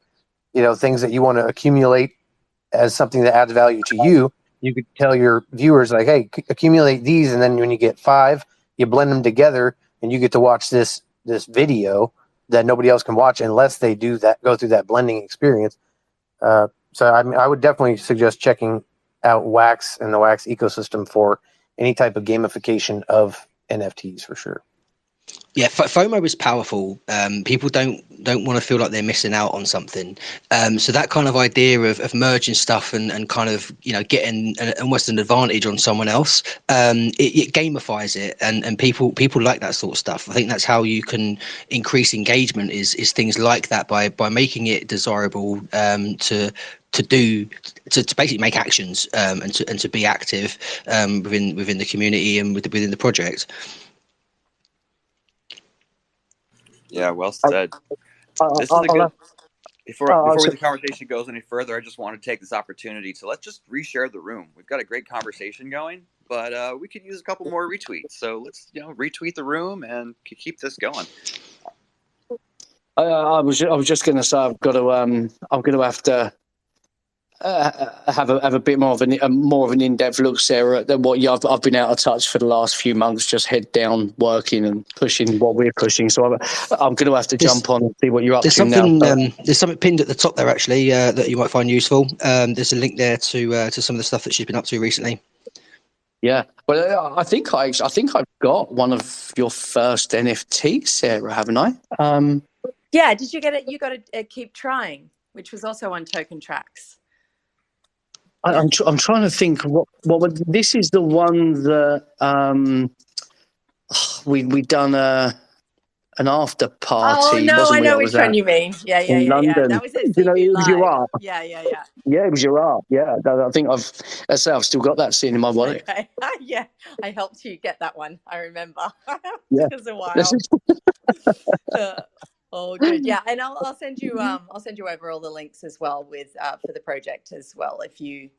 things that you want to accumulate as something that adds value to you, you could tell your viewers like, hey, accumulate these. And then when you get 5, you blend them together and you get to watch this video that nobody else can watch unless they go through that blending experience. So I mean, I would definitely suggest checking out Wax and the Wax ecosystem for any type of gamification of NFTs for sure. Yeah, FOMO is powerful. People don't want to feel like they're missing out on something. So that kind of idea of merging stuff and kind of getting almost an advantage on someone else, it gamifies it, and people like that sort of stuff. I think that's how you can increase engagement is things like that by making it desirable to basically make actions and to be active within the community and within the project. Yeah, well said. This is a good. Before the conversation goes any further, I just want to take this opportunity to let's just reshare the room. We've got a great conversation going, but we could use a couple more retweets. So let's retweet the room and keep this going. I was just going to say I'm going to have to have a bit more of an in-depth look, Sarah, than what I've been out of touch for the last few months, just head down working and pushing what we're pushing. So I'm going to have to jump on and see what you're up to now. There's something pinned at the top there actually that you might find useful. There's a link there to some of the stuff that she's been up to recently. Yeah, well, I think I've got one of your first NFTs, Sarah, haven't I? Yeah, did you get it? You got to keep trying, which was also on Token Tracks. I'm trying to think what this is the one that we done an after party. Oh no, I know which one you mean. Yeah. London. That was it. It was your art. Yeah. Yeah, it was your art. Yeah, I think I've still got that scene in my wallet. Okay. Yeah, I helped you get that one. I remember. Yeah, it was a while. Oh, good. Yeah, and I'll send you over all the links as well with for the project as well. If you,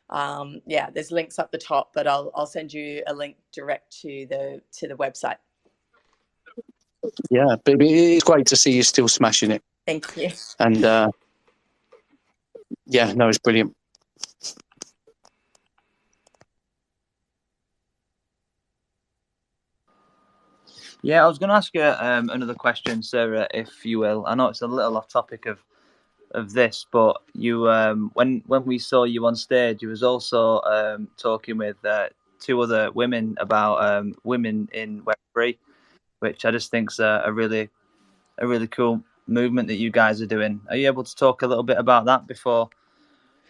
there's links up the top, but I'll send you a link direct to the website. Yeah, but it's great to see you still smashing it. Thank you. And it's brilliant. Yeah, I was going to ask you another question, Sarah, if you will. I know it's a little off topic of this, but you when we saw you on stage, you was also talking with two other women about women in Web3, which I just think's a really cool movement that you guys are doing. Are you able to talk a little bit about that before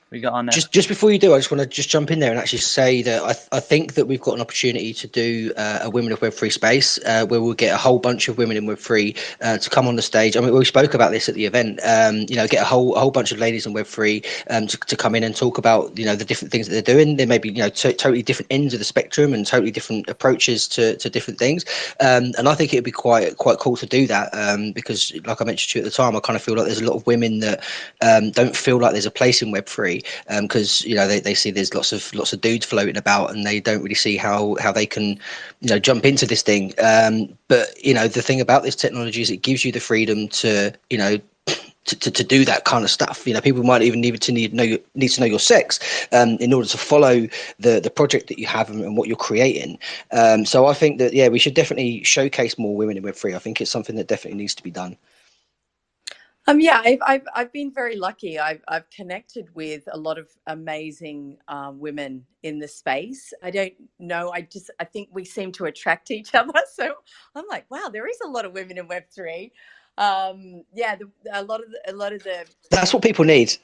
we got on there? Just before you do, I just want to jump in there and actually say that I think that we've got an opportunity to do a Women of Web3 space where we'll get a whole bunch of women in Web3 to come on the stage. I mean, we spoke about this at the event. Get a whole bunch of ladies in Web3 to come in and talk about the different things that they're doing. There may be totally different ends of the spectrum and totally different approaches to different things. And I think it would be quite cool to do that because, like I mentioned to you at the time, I kind of feel like there's a lot of women that don't feel like there's a place in Web3. Because they see there's lots of dudes floating about and they don't really see how they can jump into this thing. But the thing about this technology is it gives you the freedom to to do that kind of stuff. People might even need to know your sex in order to follow the project that you have and what you're creating. So I think that we should definitely showcase more women in Web3. I think it's something that definitely needs to be done. I've been very lucky. I've connected with a lot of amazing women in the space. I don't know. I think we seem to attract each other. So I'm like, wow, there is a lot of women in Web3. A lot of the. That's what people need.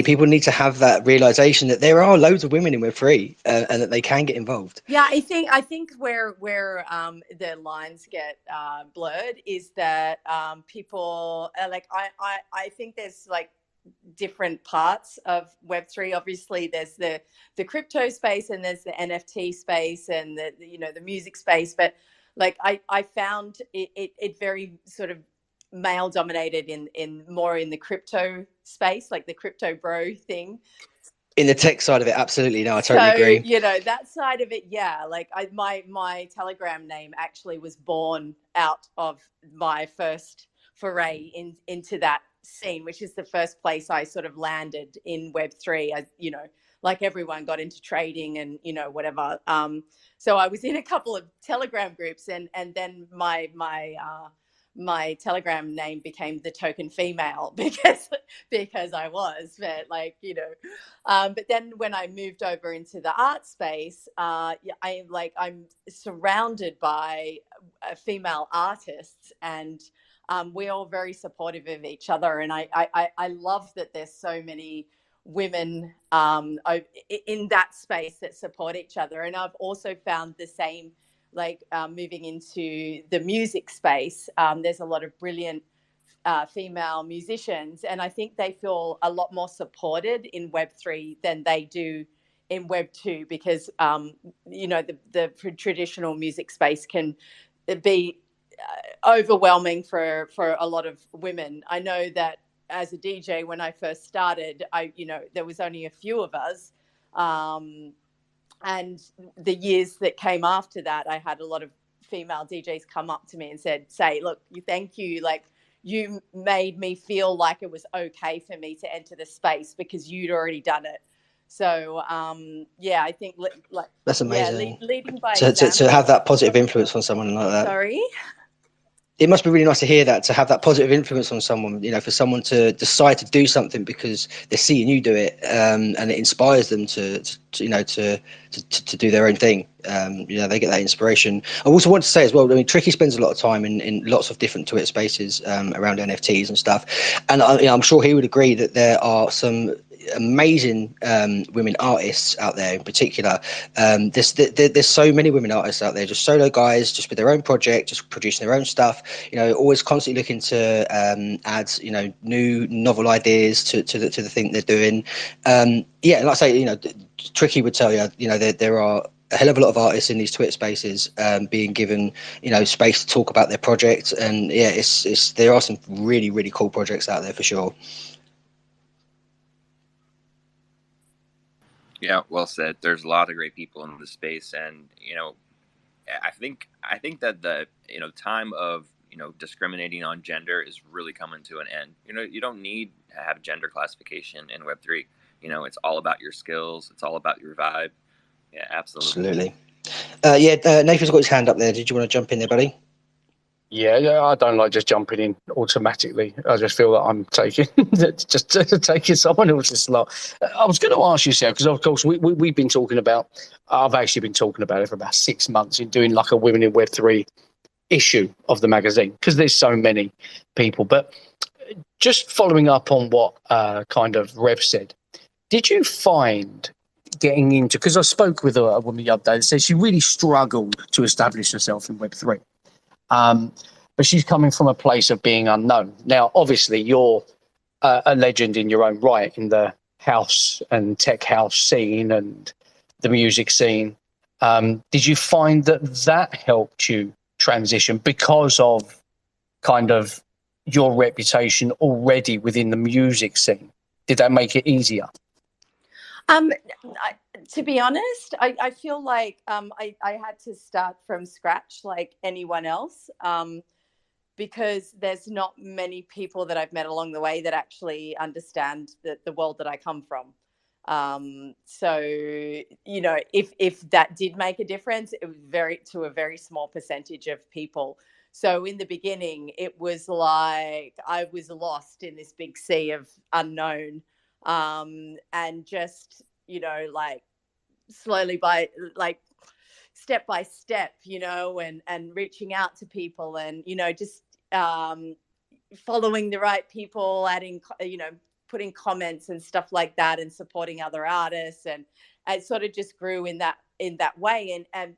People need to have that realization that there are loads of women in Web3 and that they can get involved. Yeah, I think where the lines get blurred is that people are like I think there's like different parts of Web3. Obviously, there's the crypto space and there's the NFT space and the music space. But like I found it very sort of male dominated in more in the crypto space, like the crypto bro thing. In the tech side of it, absolutely. No, I totally agree. That side of it, yeah. Like my Telegram name actually was born out of my first foray into that scene, which is the first place I sort of landed in Web3. Like everyone got into trading and whatever. So I was in a couple of Telegram groups, and then my my Telegram name became the token female because I was, but like, you know, but then when I moved over into the art space, I'm surrounded by female artists, and we're all very supportive of each other. And I love that there's so many women in that space that support each other. And I've also found the same, like moving into the music space, there's a lot of brilliant female musicians, and I think they feel a lot more supported in Web3 than they do in Web2, because you know, the traditional music space can be overwhelming for a lot of women. I know that as a DJ, when I first started, there was only a few of us. And the years that came after that, I had a lot of female DJs come up to me and say, look, thank you. Like, you made me feel like it was okay for me to enter the space because you'd already done it. So, I think that's amazing. leading by example. To have that positive influence on someone like that. Sorry? It must be really nice to hear that, to have that positive influence on someone, you know, for someone to decide to do something because they're seeing you do it, and it inspires them to do their own thing. They get that inspiration. I also want to say as well, I mean, Tricky spends a lot of time in lots of different Twitter spaces around NFTs and stuff, and I'm sure he would agree that there are some amazing women artists out there in particular. There's so many women artists out there, just solo guys, just with their own project, just producing their own stuff, you know, always constantly looking to add, you know, new novel ideas to the thing they're doing. Like I say, you know, Tricky would tell you, you know, there are a hell of a lot of artists in these Twitter spaces being given, you know, space to talk about their project, and there are some really, really cool projects out there for sure. Yeah, well said. There's a lot of great people in the space, and you know, I think that the time of discriminating on gender is really coming to an end. You know, you don't need to have gender classification in Web3. You know, it's all about your skills. It's all about your vibe. Yeah, absolutely. Nathan's got his hand up there. Did you want to jump in there, buddy? Yeah, I don't like just jumping in automatically. I just feel that I'm taking taking someone else's slot. I was going to ask you, Sarah, because of course we've been talking about. I've actually been talking about it for about 6 months in doing like a Women in Web3 issue of the magazine, because there's so many people. But just following up on what kind of Rev said, did you find getting into? Because I spoke with a woman the other day that said she really struggled to establish herself in Web3. But she's coming from a place of being unknown. Now, obviously, you're a legend in your own right in the house and tech house scene and the music scene. Did you find that helped you transition because of kind of your reputation already within the music scene? Did that make it easier? To be honest, I feel like I had to start from scratch like anyone else, because there's not many people that I've met along the way that actually understand the world that I come from. So, you know, if that did make a difference, it was to a very small percentage of people. So in the beginning, it was like I was lost in this big sea of unknown, and just, you know, like slowly step by step, you know, and reaching out to people, and, you know, just following the right people, adding, you know, putting comments and stuff like that, and supporting other artists, and it sort of just grew in that way. And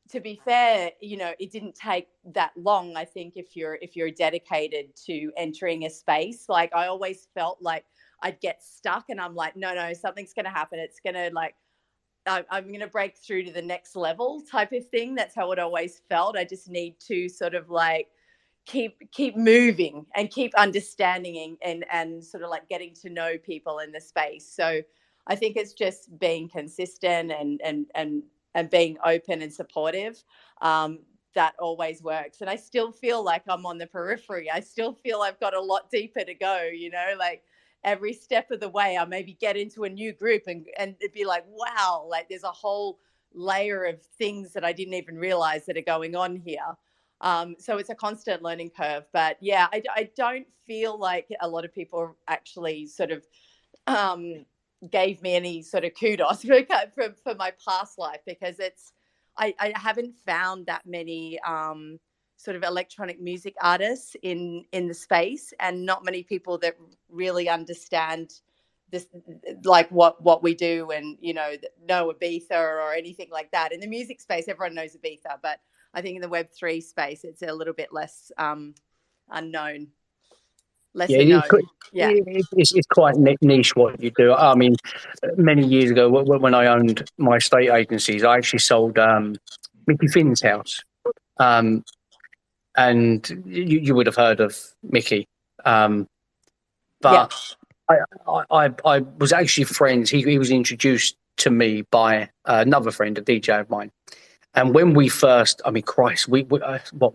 to be fair, you know, it didn't take that long. I think if you're dedicated to entering a space, like I always felt like I'd get stuck, and I'm like, no, something's going to happen. It's going to I'm going to break through to the next level type of thing. That's how it always felt. I just need to sort of like keep moving and keep understanding and sort of like getting to know people in the space. So I think it's just being consistent and being open and supportive. That always works. And I still feel like I'm on the periphery. I still feel I've got a lot deeper to go, you know, like every step of the way I maybe get into a new group and it'd be like, wow, like there's a whole layer of things that I didn't even realize that are going on here. So it's a constant learning curve. But yeah, I don't feel like a lot of people actually sort of gave me any sort of kudos for my past life, because I haven't found that many sort of electronic music artists in the space, and not many people that really understand this, like what we do, and know Ibiza or anything like that. In the music space, everyone knows Ibiza, but I think in the Web3 space, it's a little bit less unknown, lesser known. Yeah, it's quite niche what you do. I mean, many years ago, when I owned my estate agencies, I actually sold Mickey Finn's house. And you would have heard of Mickey. But I was actually friends. He was introduced to me by another friend, a DJ of mine. And when we first, I mean, Christ, when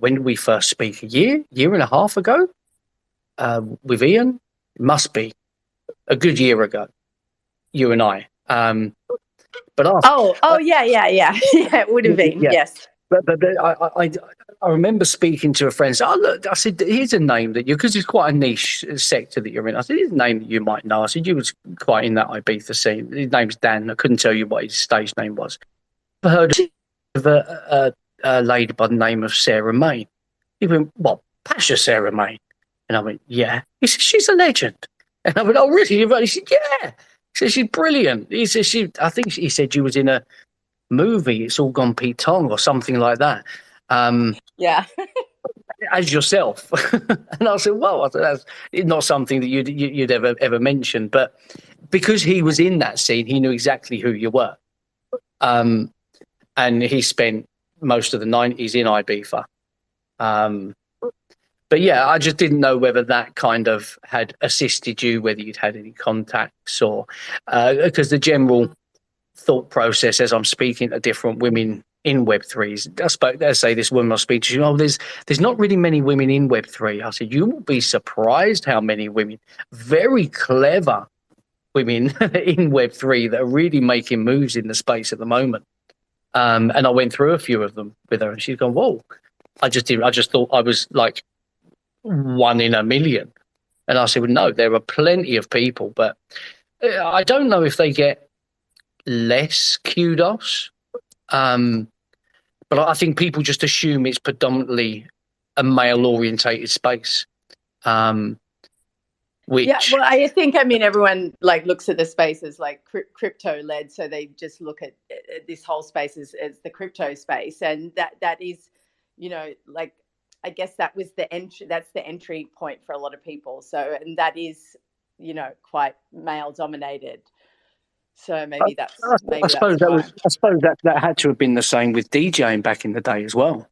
did we first speak? A year and a half ago with Ian? It must be a good year ago, you and I. But after, yeah, it would have been, yes. But I remember speaking to a friend. So, look, I said, here's a name that because it's quite a niche sector that you're in. I said, here's a name that you might know. I said, you was quite in that Ibiza scene. His name's Dan. I couldn't tell you what his stage name was. I heard of a lady by the name of Sarah May. He went, what, Pasha Sarah May? And I went, yeah. He said, she's a legend. And I went, oh, really? He said, yeah. He said, she's brilliant. He said, I think he said she was in a movie, It's All Gone Pete Tong or something like that. Yeah. As yourself. And I said, well, that's not something that you'd ever mention. But because he was in that scene, he knew exactly who you were. And he spent most of the 90s in Ibiza. But yeah, I just didn't know whether that kind of had assisted you, whether you'd had any contacts, or because the general thought process as I'm speaking to different women in Web3s, I say this woman I speak to, there's not really many women in Web3. I said, you will be surprised how many women, very clever women in Web3 that are really making moves in the space at the moment. And I went through a few of them with her, and she's gone, whoa, I just thought I was like one in a million. And I said, well, no, there are plenty of people, but I don't know if they get less kudos. But I think people just assume it's predominantly a male-orientated space. Which... Yeah, well, I think, everyone looks at the space as crypto-led, so they just look at this whole space as the crypto space, and that is, I guess that was that's the entry point for a lot of people. So, and that is, quite male-dominated. So maybe that's. I suppose that had to have been the same with DJing back in the day as well.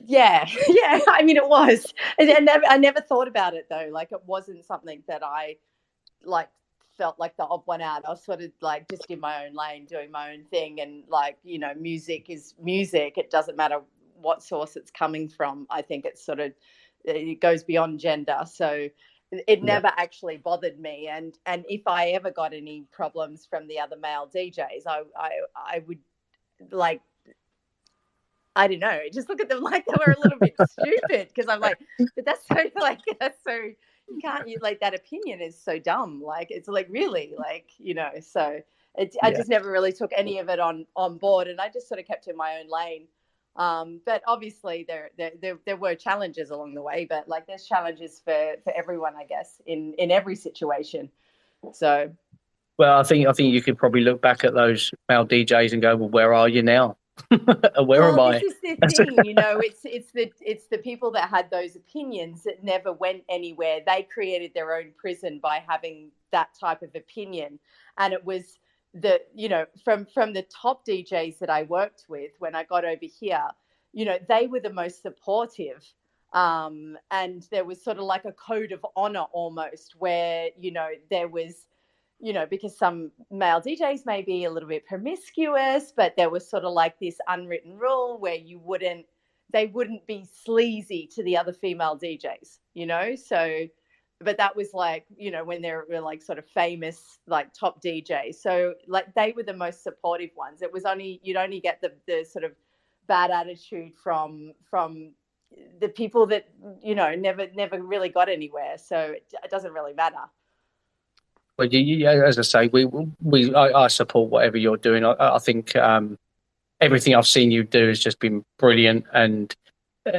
Yeah. It was. I never thought about it though. It wasn't something that I felt like the odd one out. I was sort of just in my own lane, doing my own thing, and music is music. It doesn't matter what source it's coming from. I think it's it goes beyond gender. So it never actually bothered me. And if I ever got any problems from the other male DJs, I would I don't know, just look at them like they were a little bit stupid, because I'm like, but that's so you can't that opinion is so dumb. It's really so I just never really took any of it on board, and I just sort of kept in my own lane. But obviously there were challenges along the way, but there's challenges for everyone, I guess, in every situation. So, well, I think you could probably look back at those male DJs and go, well, where are you now? Where am I? This is the thing, it's the people that had those opinions that never went anywhere. They created their own prison by having that type of opinion, and it was from the top DJs that I worked with when I got over here, they were the most supportive, and there was sort of like a code of honor almost, where there was, because some male DJs may be a little bit promiscuous, but there was sort of this unwritten rule where they wouldn't be sleazy to the other female DJs, so. But that was when they were sort of famous, top DJs. So they were the most supportive ones. It was you'd only get the sort of bad attitude from the people that, you know, never really got anywhere. So it doesn't really matter. Well, as I say, I support whatever you're doing. I think everything I've seen you do has just been brilliant, and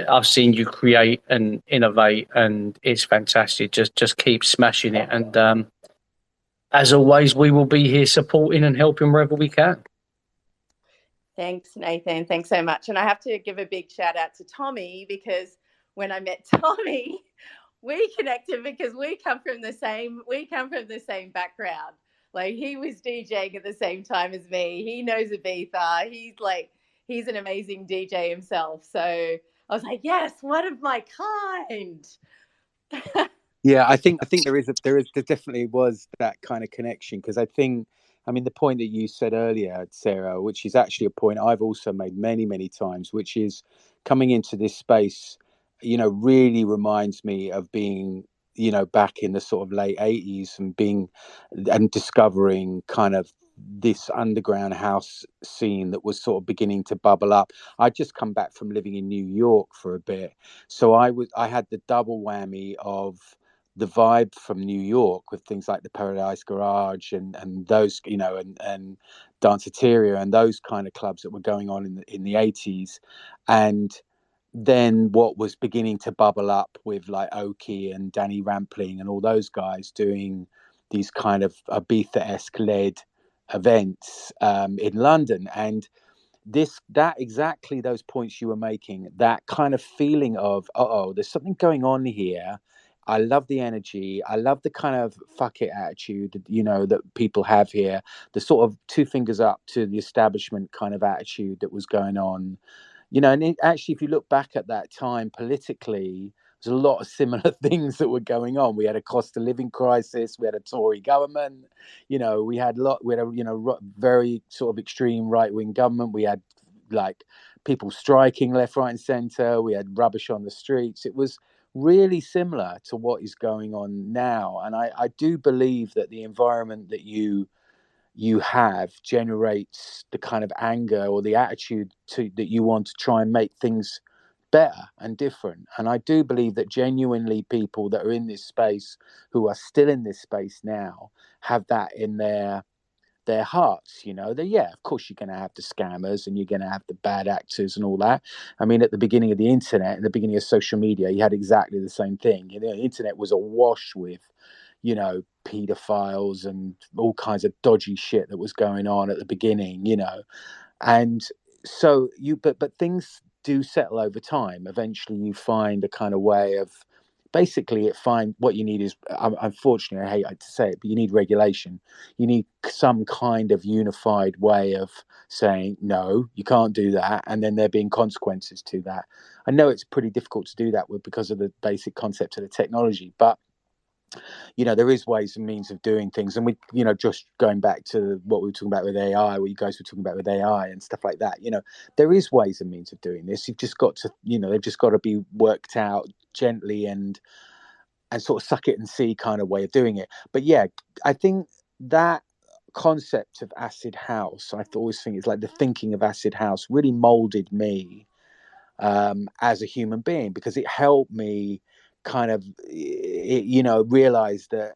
I've seen you create and innovate, and it's fantastic. Just keep smashing it, and as always, we will be here supporting and helping wherever we can. Thanks, Nathan. Thanks so much. And I have to give a big shout out to Tommy, because when I met Tommy, we connected because we come from the same background. Like, he was DJing at the same time as me. He knows Ibiza. He's an amazing DJ himself. So I was like, yes, one of my kind. Yeah, I think there definitely was that kind of connection, because I mean, the point that you said earlier, Sarah, which is actually a point I've also made many times, which is coming into this space, you know, really reminds me of being, you know, back in the sort of late 80s and discovering kind of this underground house scene that was sort of beginning to bubble up. I'd just come back from living in New York for a bit, so I had the double whammy of the vibe from New York with things like the Paradise Garage and those, you know, and Danceteria and those kind of clubs that were going on in the 80s, and then what was beginning to bubble up with like Oki and Danny Rampling and all those guys doing these kind of Ibiza-esque led events in London. And that exactly those points you were making, that kind of feeling of, there's something going on here. I love the energy. I love the kind of fuck it attitude, you know, that people have here. The sort of two fingers up to the establishment kind of attitude that was going on, you know. And actually, if you look back at that time politically, there's a lot of similar things that were going on. We had a cost of living crisis. We had a Tory government. You know, we had a very sort of extreme right wing government. We had like people striking left, right, and centre. We had rubbish on the streets. It was really similar to what is going on now. And I do believe that the environment that you have generates the kind of anger or the attitude that you want to try and make things better and different. And I do believe that genuinely people that are in this space, who are still in this space now, have that in their hearts. You know, that, yeah, of course you're going to have the scammers and you're going to have the bad actors and all that. I mean, at the beginning of the internet, at the beginning of social media, you had exactly the same thing. You know, the internet was awash with, you know, pedophiles and all kinds of dodgy shit that was going on at the beginning, you know. And so but things do settle over time. Eventually you find a kind of way of, basically what you need is, unfortunately, I hate to say it, but you need regulation. You need some kind of unified way of saying, no, you can't do that, and then there being consequences to that. I know it's pretty difficult to do that because of the basic concept of the technology, but you know, there is ways and means of doing things. And we, you know, just going back to what we were talking about with AI, what you guys were talking about with AI and stuff like that, you know, there is ways and means of doing this. You've just got to, you know, they've just got to be worked out gently and sort of suck it and see kind of way of doing it. But yeah, I think that concept of acid house, I always think it's like the thinking of acid house really molded me as a human being, because it helped me kind of, you know, realize that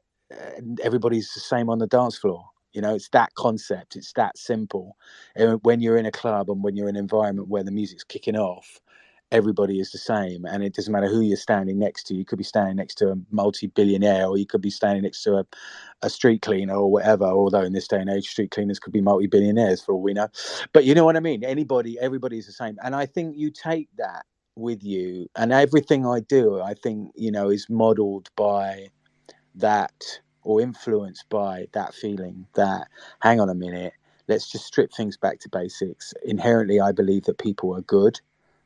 everybody's the same on the dance floor. You know, it's that concept. It's that simple. And when you're in a club and when you're in an environment where the music's kicking off, everybody is the same, and it doesn't matter who you're standing next to. You could be standing next to a multi-billionaire, or you could be standing next to a street cleaner or whatever, although in this day and age street cleaners could be multi-billionaires for all we know. But you know what I mean, everybody's the same. And I think you take that with you, and everything I do, I think, you know, is modeled by that, or influenced by that feeling that, hang on a minute, let's just strip things back to basics. Inherently, I believe that people are good.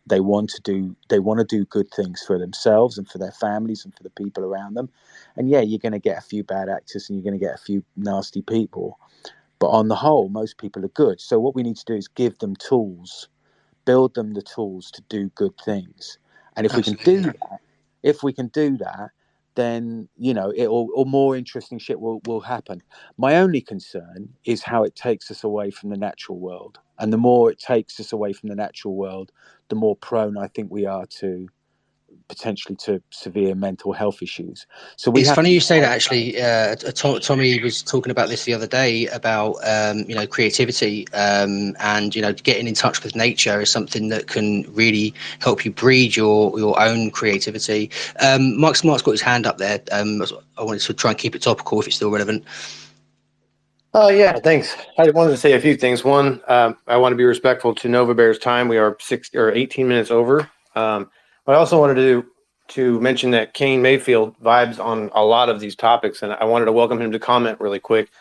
They want to do good things for themselves and for their families and for the people around them. And yeah, you're going to get a few bad actors and you're going to get a few nasty people, but on the whole, most people are good. So what we need to do is give them tools, build them the tools to do good things. And if we can do that, then or more interesting shit will happen. My only concern is how it takes us away from the natural world, and the more it takes us away from the natural world, the more prone I think we are to potentially to severe mental health issues. So it's funny you say that. Actually, Tommy was talking about this the other day about creativity, and getting in touch with nature is something that can really help you breed your own creativity. Mike Smart's got his hand up there. I wanted to try and keep it topical if it's still relevant. Oh, yeah, thanks. I wanted to say a few things. One, I want to be respectful to Novabear's time. We are 18 minutes over. But I also wanted to mention that Kane Mayfield vibes on a lot of these topics, and I wanted to welcome him to comment really quick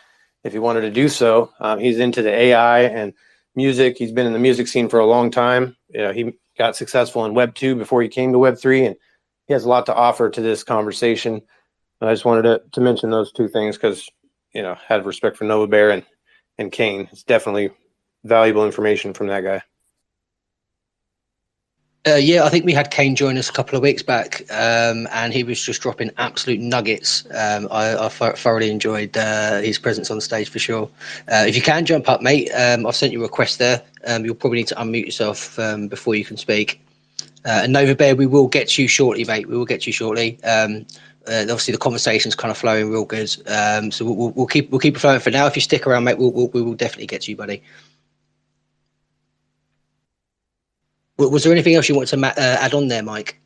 if he wanted to do so. He's into the AI and music. He's been in the music scene for a long time. He got successful in Web 2 before he came to Web 3, and he has a lot to offer to this conversation. And I just wanted to mention those two things because had respect for Novabear and Kane. It's definitely valuable information from that guy. I think we had Kane join us a couple of weeks back, and he was just dropping absolute nuggets. I thoroughly enjoyed his presence on stage for sure. If you can jump up, mate, I've sent you a request there. You'll probably need to unmute yourself before you can speak. And Novabear, we will get you shortly, mate. We will get you shortly. Obviously, the conversation's kind of flowing real good, so we'll keep it flowing for now. If you stick around, mate, we will definitely get to you, buddy. Was there anything else you wanted to add on there, Mike?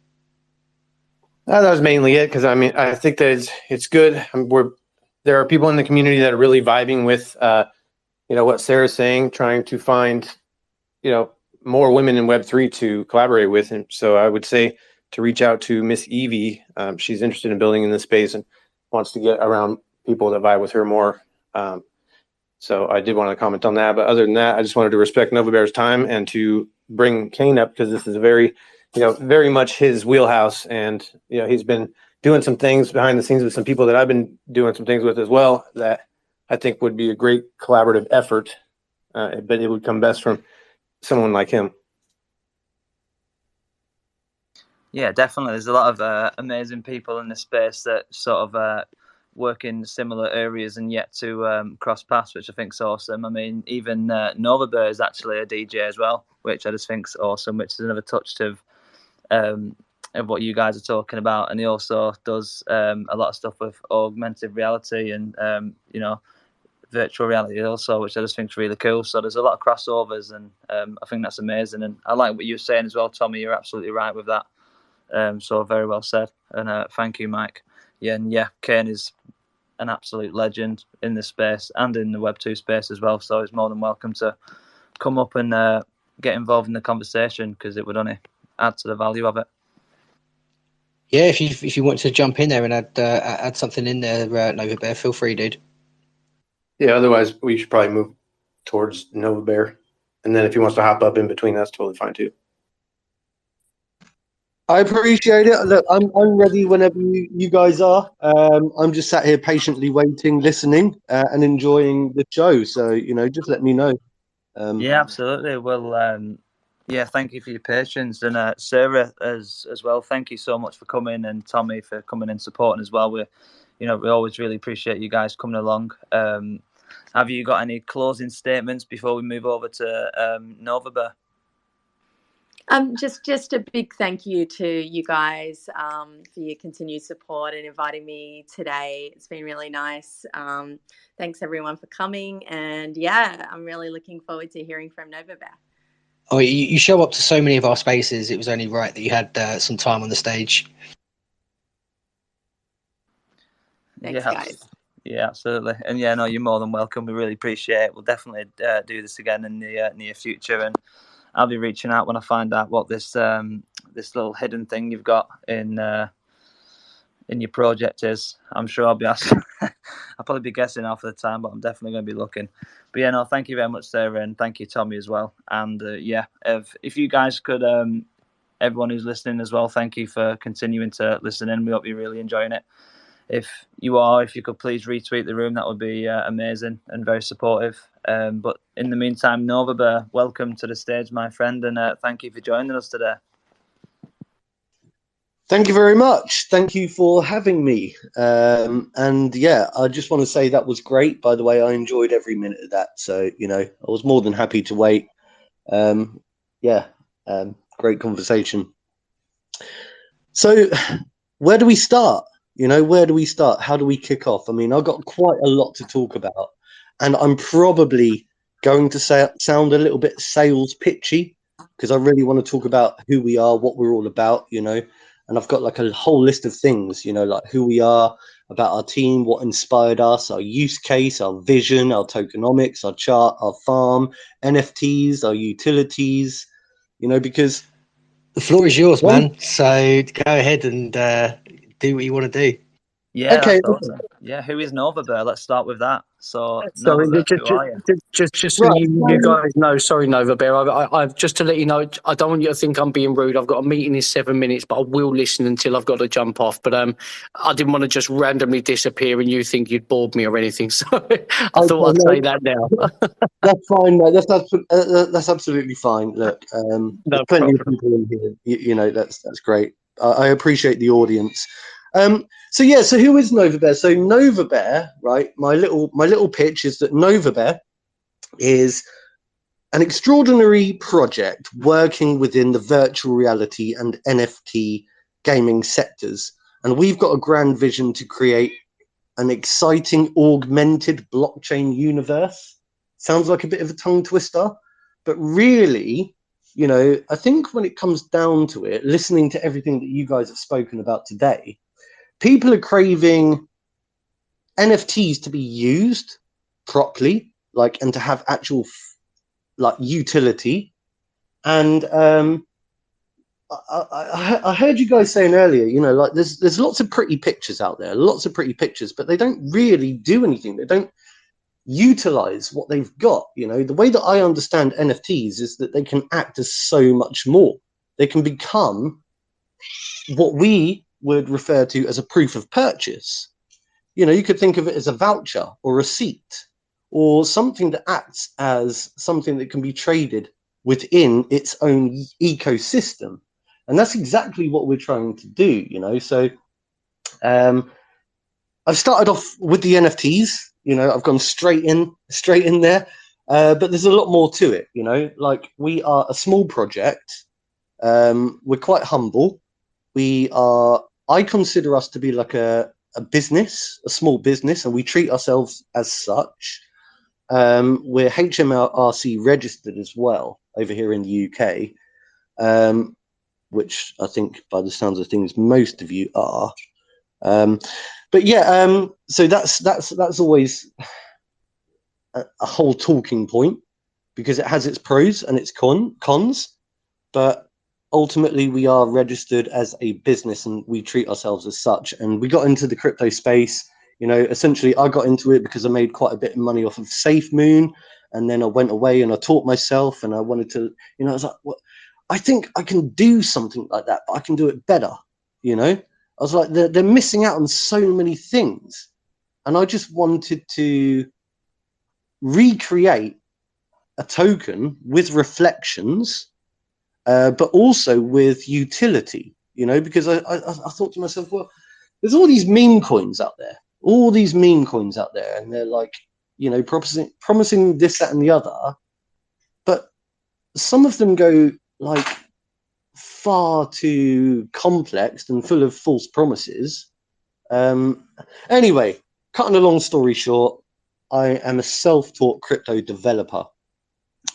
That was mainly it, because I think that it's good. There are people in the community that are really vibing with what Sarah's saying, trying to find more women in Web3 to collaborate with. And so I would say to reach out to Miss Evie. She's interested in building in this space and wants to get around people that vibe with her more. So I did want to comment on that. But other than that, I just wanted to respect Novabear's time and to bring Kane up because this is very much his wheelhouse. And, he's been doing some things behind the scenes with some people that I've been doing some things with as well that I think would be a great collaborative effort. But it would come best from someone like him. Yeah, definitely. There's a lot of amazing people in the space that sort of work in similar areas and yet to cross paths, which I think is awesome. I mean, even Novabear is actually a DJ as well, which I just think is awesome, which is another touch of what you guys are talking about. And he also does a lot of stuff with augmented reality and, virtual reality also, which I just think is really cool. So there's a lot of crossovers, and I think that's amazing. And I like what you were saying as well, Tommy. You're absolutely right with that. So very well said, and thank you, Mike. Kane is an absolute legend in this space and in the Web2 space as well. So he's more than welcome to come up and get involved in the conversation because it would only add to the value of it. Yeah, if you want to jump in there and add something in there, Novabear, feel free, dude. Yeah, otherwise we should probably move towards Novabear, and then if he wants to hop up in between, that's totally fine too. I appreciate it. Look, I'm ready whenever you guys are. I'm just sat here patiently waiting, listening, and enjoying the show. So, just let me know. Yeah, absolutely. Well, thank you for your patience. And Sarah as well, thank you so much for coming, and Tommy for coming and supporting as well. We always really appreciate you guys coming along. Have you got any closing statements before we move over to Novabear? Just a big thank you to you guys for your continued support and inviting me today. It's been really nice. Thanks everyone for coming, and I'm really looking forward to hearing from Novabear. Oh, you show up to so many of our spaces. It was only right that you had some time on the stage. Thanks, guys. Yeah, absolutely. And you're more than welcome. We really appreciate it. We'll definitely do this again in the near future, and I'll be reaching out when I find out what this little hidden thing you've got in your project is. I'm sure I'll be asking. I'll probably be guessing half of the time, but I'm definitely going to be looking. But thank you very much, Sarah, and thank you, Tommy, as well. And if you guys could, everyone who's listening as well, thank you for continuing to listen in. We hope you're really enjoying it. If you could please retweet the room, that would be amazing and very supportive. But in the meantime, Novabear, welcome to the stage, my friend, and thank you for joining us today. Thank you very much. Thank you for having me. And yeah, I just want to say that was great. By the way, I enjoyed every minute of that. So, I was more than happy to wait. Yeah, great conversation. So, where do we start? Where do we start? How do we kick off? I mean, I've got quite a lot to talk about, and I'm probably going to sound a little bit sales pitchy because I really want to talk about who we are, what we're all about, and I've got like a whole list of things, like who we are, about our team, what inspired us, our use case, our vision, our tokenomics, our chart, our farm, NFTs, our utilities, because The floor is yours, one. man. So go ahead and do what you want to do. Yeah, Okay. that's awesome. Yeah, who is Novabear? Let's start with that. So, Sorry, Novabear, who are you? just so Right. you guys know. Sorry, Nova Bear. I've just to let you know. I don't want you to think I'm being rude. I've got a meeting in 7 minutes, but I will listen until I've got to jump off. But I didn't want to just randomly disappear and you think you'd bored me or anything. So I thought I'd say that now. That's fine, mate. That's absolutely fine. Look, there's No plenty of problem. people in here. That's great. I appreciate the audience. So who is Novabear? So Novabear, right? My little pitch is that Novabear is an extraordinary project working within the virtual reality and NFT gaming sectors, and we've got a grand vision to create an exciting augmented blockchain universe. Sounds like a bit of a tongue twister, but really, I think when it comes down to it, listening to everything that you guys have spoken about today, people are craving NFTs to be used properly, and to have actual utility. And I heard you guys saying earlier, there's lots of pretty pictures out there, but they don't really do anything. They don't utilize what they've got. The way that I understand NFTs is that they can act as so much more. They can become what we would refer to as a proof of purchase. You could think of it as a voucher or receipt or something that acts as something that can be traded within its own ecosystem. And that's exactly what we're trying to do, So I've started off with the NFTs, I've gone straight in there. But there's a lot more to it, we are a small project. We're quite humble. I consider us to be like a business, a small business, and we treat ourselves as such. We're HMRC registered as well over here in the UK, which I think by the sounds of things, most of you are. But yeah, so that's always a whole talking point because it has its pros and its cons, but ultimately we are registered as a business and we treat ourselves as such. And we got into the crypto space, essentially I got into it because I made quite a bit of money off of SafeMoon, and then I went away and I taught myself and I wanted to, I was like, well, I think I can do something like that, but I can do it better. I was like, they're missing out on so many things. And I just wanted to recreate a token with reflections, but also with utility, because I thought to myself, well, there's all these meme coins out there, and they're like, promising this, that, and the other. But some of them go like far too complex and full of false promises. Anyway, cutting a long story short, I am a self-taught crypto developer.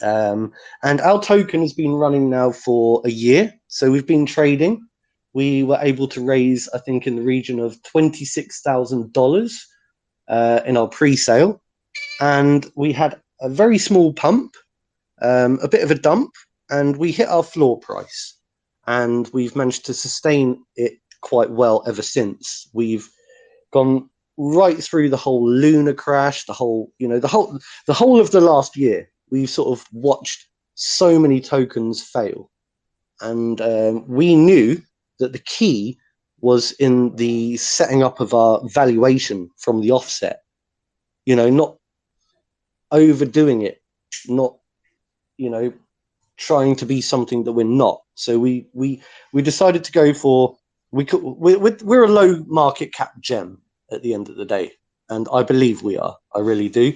And our token has been running now for a year. So we've been trading. We were able to raise, I think, in the region of $26,000 in our pre-sale. And we had a very small pump, a bit of a dump, and we hit our floor price. And we've managed to sustain it quite well ever since. We've gone right through the whole lunar crash, the whole of the last year. We've sort of watched so many tokens fail, and we knew that the key was in the setting up of our valuation from the offset. Not overdoing it, not trying to be something that we're not. So we decided to go for we're a low market cap gem at the end of the day, and I believe we are. I really do.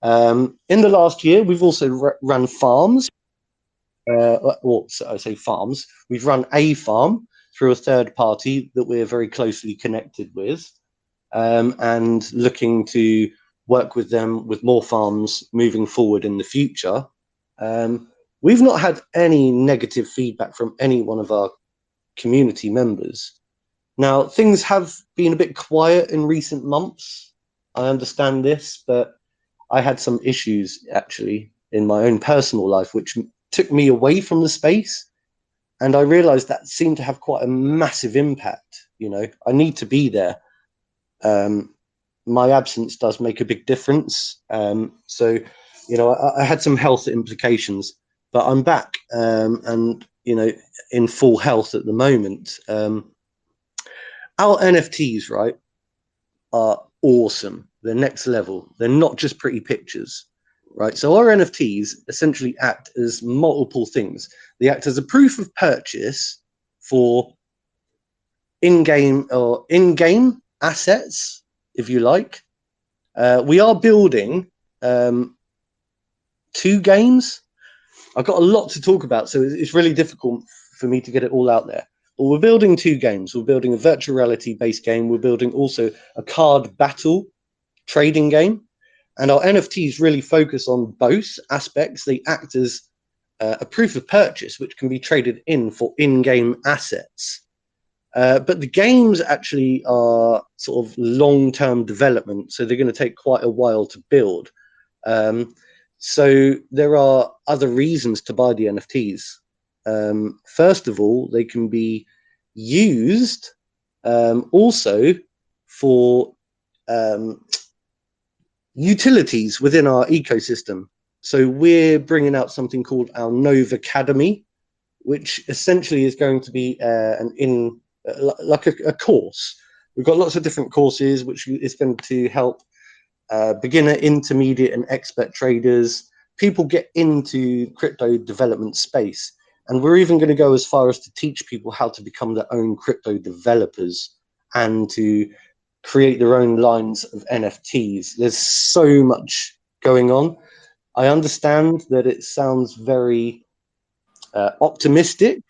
In the last year, we've also run farms. So I say farms. We've run a farm through a third party that we're very closely connected with, and looking to work with them with more farms moving forward in the future. We've not had any negative feedback from any one of our community members. Now, things have been a bit quiet in recent months. I understand this, but I had some issues actually in my own personal life, which took me away from the space. And I realized that seemed to have quite a massive impact. You know, I need to be there. My absence does make a big difference. So, you know, I had some health implications, but I'm back, and, you know, in full health at the moment. Our NFTs, right, are awesome. They're next level. They're not just pretty pictures, right? So our NFTs essentially act as multiple things. They act as a proof of purchase for in-game assets, if you like. We are building 2 games. I've got a lot to talk about, so it's really difficult for me to get it all out there. But we're building 2 games. We're building a virtual reality-based game. We're building also a card battle trading game. And our NFTs really focus on both aspects. They act as a proof of purchase, which can be traded in for in-game assets. But the games actually are sort of long-term development, so they're going to take quite a while to build. So there are other reasons to buy the NFTs. First of all, they can be used also for utilities within our ecosystem. So we're bringing out something called our Nova Academy, which essentially is going to be like a course. We've got lots of different courses, which is going to help beginner, intermediate, and expert traders, people get into crypto development space. And we're even going to go as far as to teach people how to become their own crypto developers and to create their own lines of NFTs. There's so much going on. I understand that it sounds very optimistic.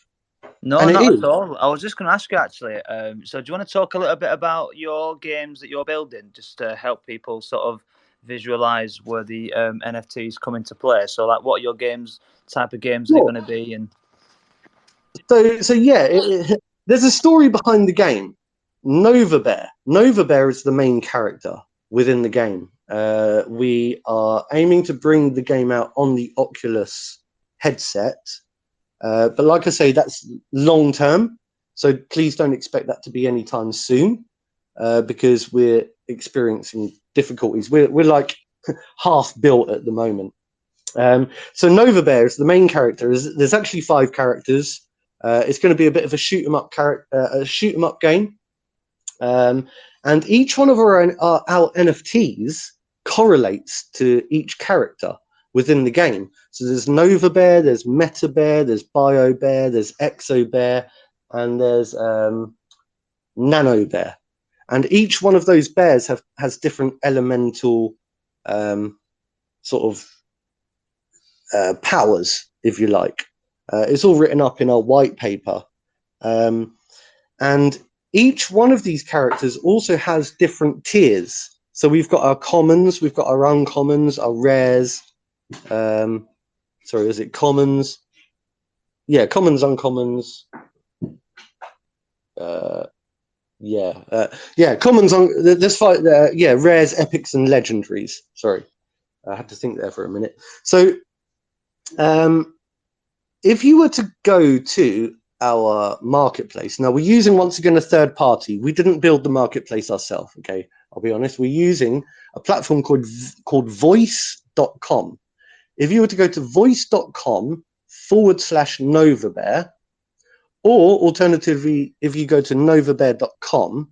No, and not it at is. all. I was just going to ask you actually. So, do you want to talk a little bit about your games that you're building, just to help people sort of visualize where the NFTs come into play? So, like, what are your games, type of games are they going to be? And So yeah, there's a story behind the game. Novabear. Novabear is the main character within the game. We are aiming to bring the game out on the Oculus headset. But like I say, that's long term. So please don't expect that to be anytime soon, because we're experiencing difficulties. We're like half built at the moment. So Novabear is the main character. There's actually 5 characters. It's going to be a bit of a shoot 'em up game. And each one of our NFTs correlates to each character within the game. So there's Novabear, there's MetaBear, there's BioBear, there's ExoBear, and there's NanoBear. And each one of those bears has different elemental sort of powers, if you like. It's all written up in our white paper. And each one of these characters also has different tiers. So we've got our commons, we've got our uncommons, our rares. Sorry, is it commons? Yeah, commons, uncommons. Commons. There's 5. Rares, epics, and legendaries. Sorry, I had to think there for a minute. So, if you were to go to our marketplace, now we're using once again a third party. We didn't build the marketplace ourselves. Okay, I'll be honest. We're using a platform called voice.com. If you were to go to voice.com/Novabear, or alternatively, if you go to novabear.com,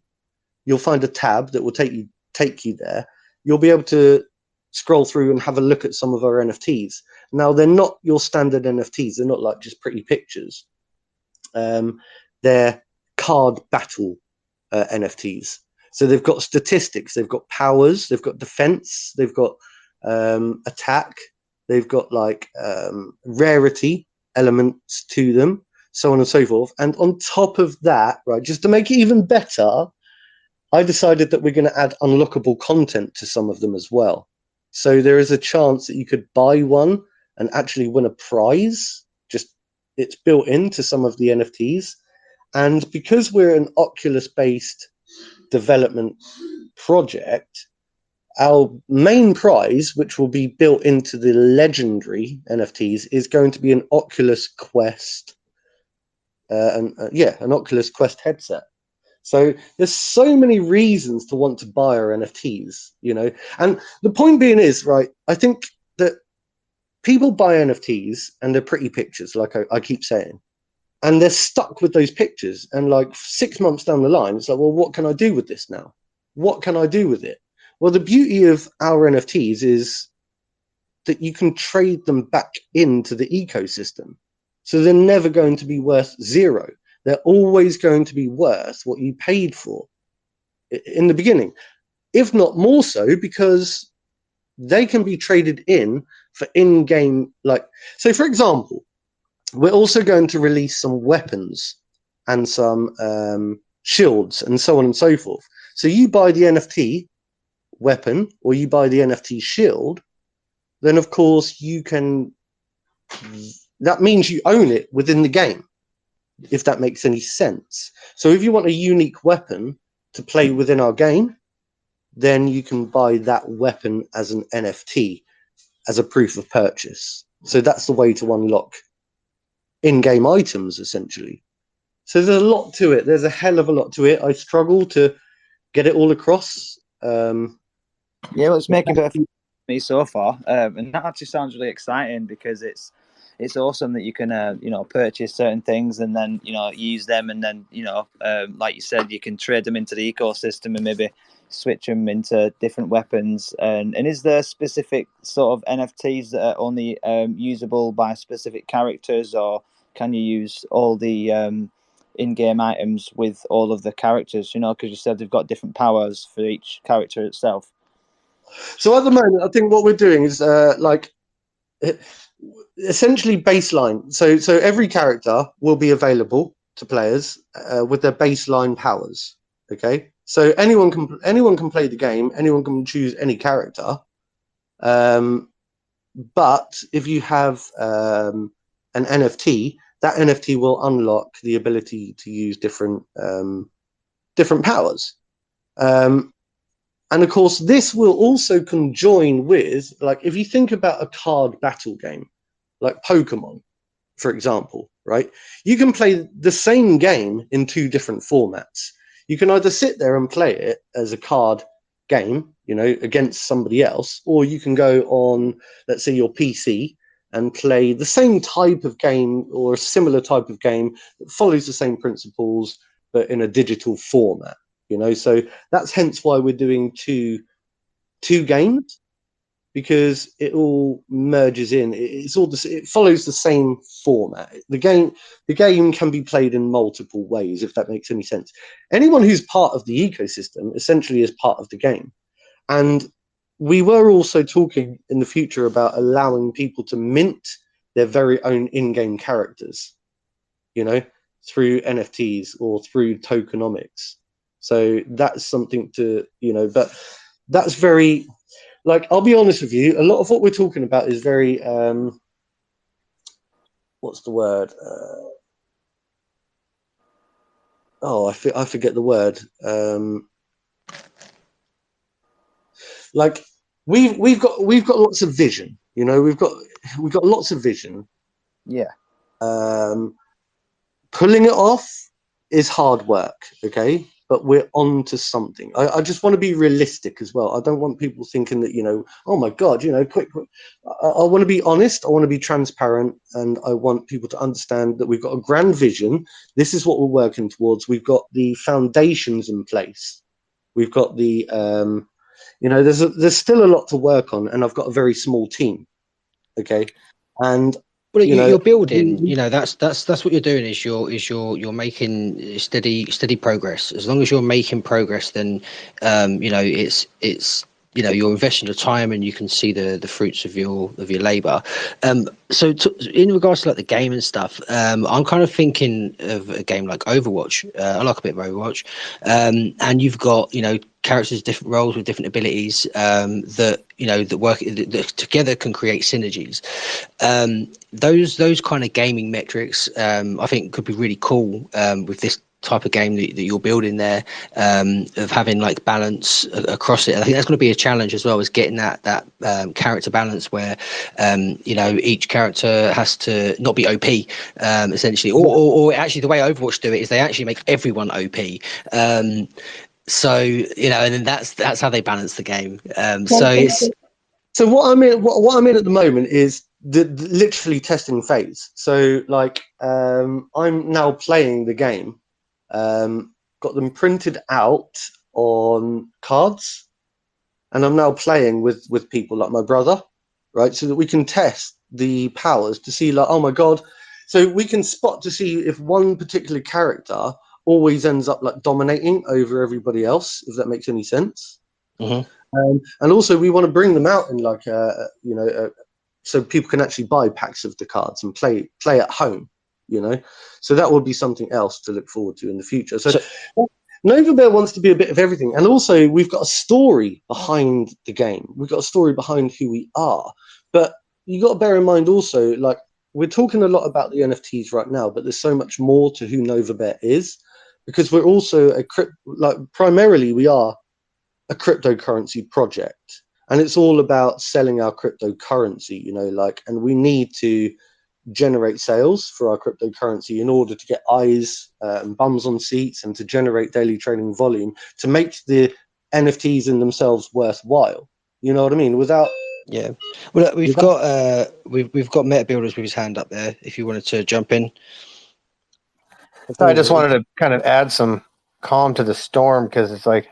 you'll find a tab that will take you there. You'll be able to scroll through and have a look at some of our NFTs. Now, they're not your standard NFTs. They're not like just pretty pictures. They're card battle NFTs. So they've got statistics, they've got powers, they've got defense, they've got attack, they've got like rarity elements to them, so on and so forth. And on top of that, right, just to make it even better, I decided that we're going to add unlockable content to some of them as well. So there is a chance that you could buy one and actually win a prize. Just it's built into some of the NFTs. And because we're an Oculus-based development project, our main prize, which will be built into the legendary NFTs, is going to be an Oculus Quest, an Oculus Quest headset. So there's so many reasons to want to buy our NFTs, you know. And the point being is, right, I think that people buy NFTs and they're pretty pictures, like I keep saying, and they're stuck with those pictures. And like 6 months down the line, it's like, well, what can I do with this now? What can I do with it? Well, the beauty of our NFTs is that you can trade them back into the ecosystem. So they're never going to be worth zero. They're always going to be worth what you paid for in the beginning, if not more so, because they can be traded in for in-game. Like, so for example, we're also going to release some weapons and some shields and so on and so forth. So you buy the NFT weapon or you buy the NFT shield, then of course you can, that means you own it within the game, if that makes any sense. So if you want a unique weapon to play within our game, then you can buy that weapon as an NFT, as a proof of purchase. So that's the way to unlock in-game items, essentially. So there's a lot to it. There's a hell of a lot to it. I struggle to get it all across. Yeah, well, it's making perfect sense to me so far, and that actually sounds really exciting because it's awesome that you can purchase certain things and then use them, and then like you said, you can trade them into the ecosystem and maybe switch them into different weapons. And is there specific sort of NFTs that are only usable by specific characters, or can you use all the in-game items with all of the characters? Because you said they've got different powers for each character itself. So at the moment, I think what we're doing is essentially baseline. So every character will be available to players with their baseline powers. Okay, so anyone can play the game. Anyone can choose any character. But if you have an NFT, that NFT will unlock the ability to use different powers. And of course, this will also conjoin with, like, if you think about a card battle game, like Pokemon, for example, right? You can play the same game in two different formats. You can either sit there and play it as a card game, against somebody else, or you can go on, let's say, your PC and play the same type of game or a similar type of game that follows the same principles, but in a digital format. So that's hence why we're doing two games, because it all merges in. It follows the same format. The game can be played in multiple ways, if that makes any sense. Anyone who's part of the ecosystem essentially is part of the game. And we were also talking in the future about allowing people to mint their very own in-game characters, through NFTs or through tokenomics. So that's something to, but that's very, like, I'll be honest with you, a lot of what we're talking about is very, what's the word? I forget the word. Like, we've got lots of vision, we've got lots of vision. Yeah. Pulling it off is hard work, okay? But we're on to something. I just want to be realistic as well. I don't want people thinking that, oh my God, quick. I want to be honest. I want to be transparent. And I want people to understand that we've got a grand vision. This is what we're working towards. We've got the foundations in place. We've got the, there's still a lot to work on. And I've got a very small team, okay? And Well, You know, you're building. You know, that's what you're doing. Is you're making steady progress. As long as you're making progress, then you know it's you know you're investing your time and you can see the fruits of your labor. So in regards to like the game and stuff, I'm kind of thinking of a game like Overwatch. I like a bit of Overwatch, and you've got characters, different roles with different abilities that that work that together can create synergies. Those kind of gaming metrics, I think, could be really cool with this type of game that you're building there, of having like balance across it. I think that's going to be a challenge as well, as getting that character balance where each character has to not be OP, essentially, or actually the way Overwatch do it is they actually make everyone OP. So and then that's how they balance the game. So it's so what I'm in at the moment is the literally testing phase. So like I'm now playing the game, got them printed out on cards, and I'm now playing with people like my brother, right? So that we can test the powers to see, like, oh my god, so we can spot to see if one particular character always ends up like dominating over everybody else, if that makes any sense. Mhm. And also we want to bring them out in like so people can actually buy packs of the cards and play at home, so that will be something else to look forward to in the future. So Novabear wants to be a bit of everything, and also we've got a story behind the game. We've got a story behind who we are, but you got to bear in mind also, like, we're talking a lot about the NFTs right now, but there's so much more to who Novabear is, because we're also primarily we are a cryptocurrency project, and it's all about selling our cryptocurrency, and we need to generate sales for our cryptocurrency in order to get eyes and bums on seats, and to generate daily trading volume to make the NFTs in themselves worthwhile. You know what I mean? Well, look, we've got Meta Builders with his hand up there. If you wanted to jump in. I just wanted to kind of add some calm to the storm, because it's like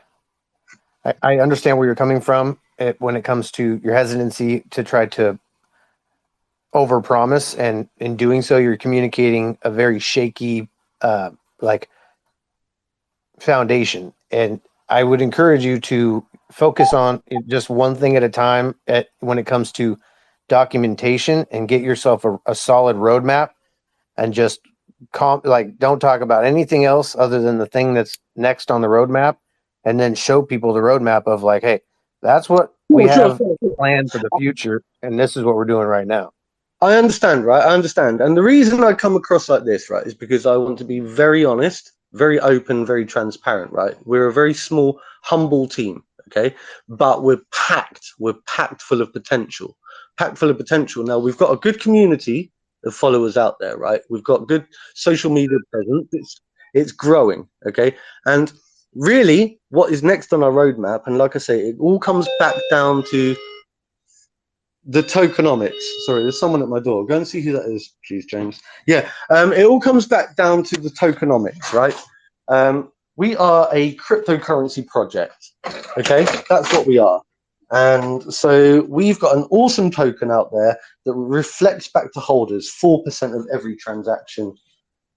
I understand where you're coming from when it comes to your hesitancy to try to overpromise, and in doing so, you're communicating a very shaky foundation. And I would encourage you to focus on just one thing at a time when it comes to documentation, and get yourself a solid roadmap, and just don't talk about anything else other than the thing that's next on the roadmap, and then show people the roadmap of like, hey, that's what we have planned for the future, and this is what we're doing right now. I understand, right? I understand. And the reason I come across like this, right, is because I want to be very honest, very open, very transparent, right? We're a very small, humble team, okay? But we're packed full of potential. Now, we've got a good community of followers out there, right? We've got good social media presence. It's growing, okay? And really, what is next on our roadmap, and like I say, it all comes back down to the tokenomics. Sorry, there's someone at my door. Go and see who that is, please, James. Yeah, it all comes back down to the tokenomics, right? We are a cryptocurrency project, okay? That's what we are. And so we've got an awesome token out there that reflects back to holders 4% of every transaction.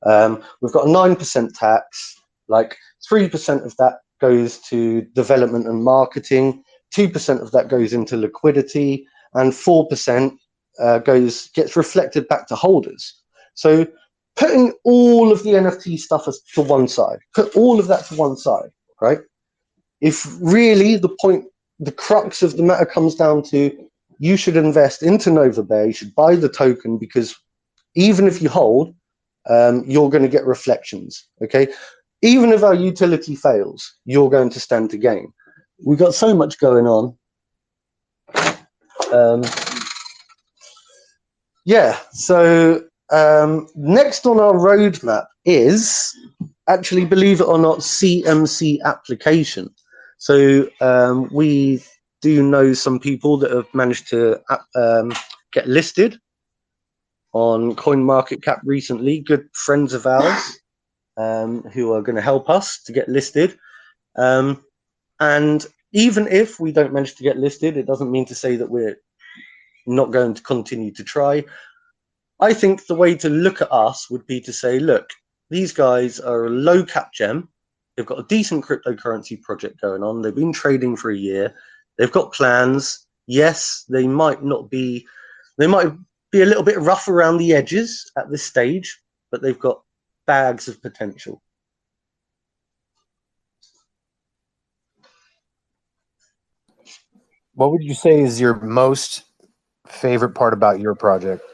We've got a 9% tax, like 3% of that goes to development and marketing, 2% of that goes into liquidity, and 4% gets reflected back to holders. So putting all of the NFT stuff to one side, put all of that to one side, right? If really the crux of the matter comes down to, you should invest into Novabear, you should buy the token, because even if you hold, you're going to get reflections, okay? Even if our utility fails, you're going to stand to gain. We've got so much going on. So next on our roadmap is, actually, believe it or not, CMC application. So we do know some people that have managed to get listed on CoinMarketCap recently, good friends of ours who are going to help us to get listed. And even if we don't manage to get listed, it doesn't mean to say that we're not going to continue to try. I think the way to look at us would be to say, look, these guys are a low cap gem. They've got a decent cryptocurrency project going on. They've been trading for a year. They've got plans. Yes, they might be a little bit rough around the edges at this stage, but they've got bags of potential. What would you say is your most favorite part about your project?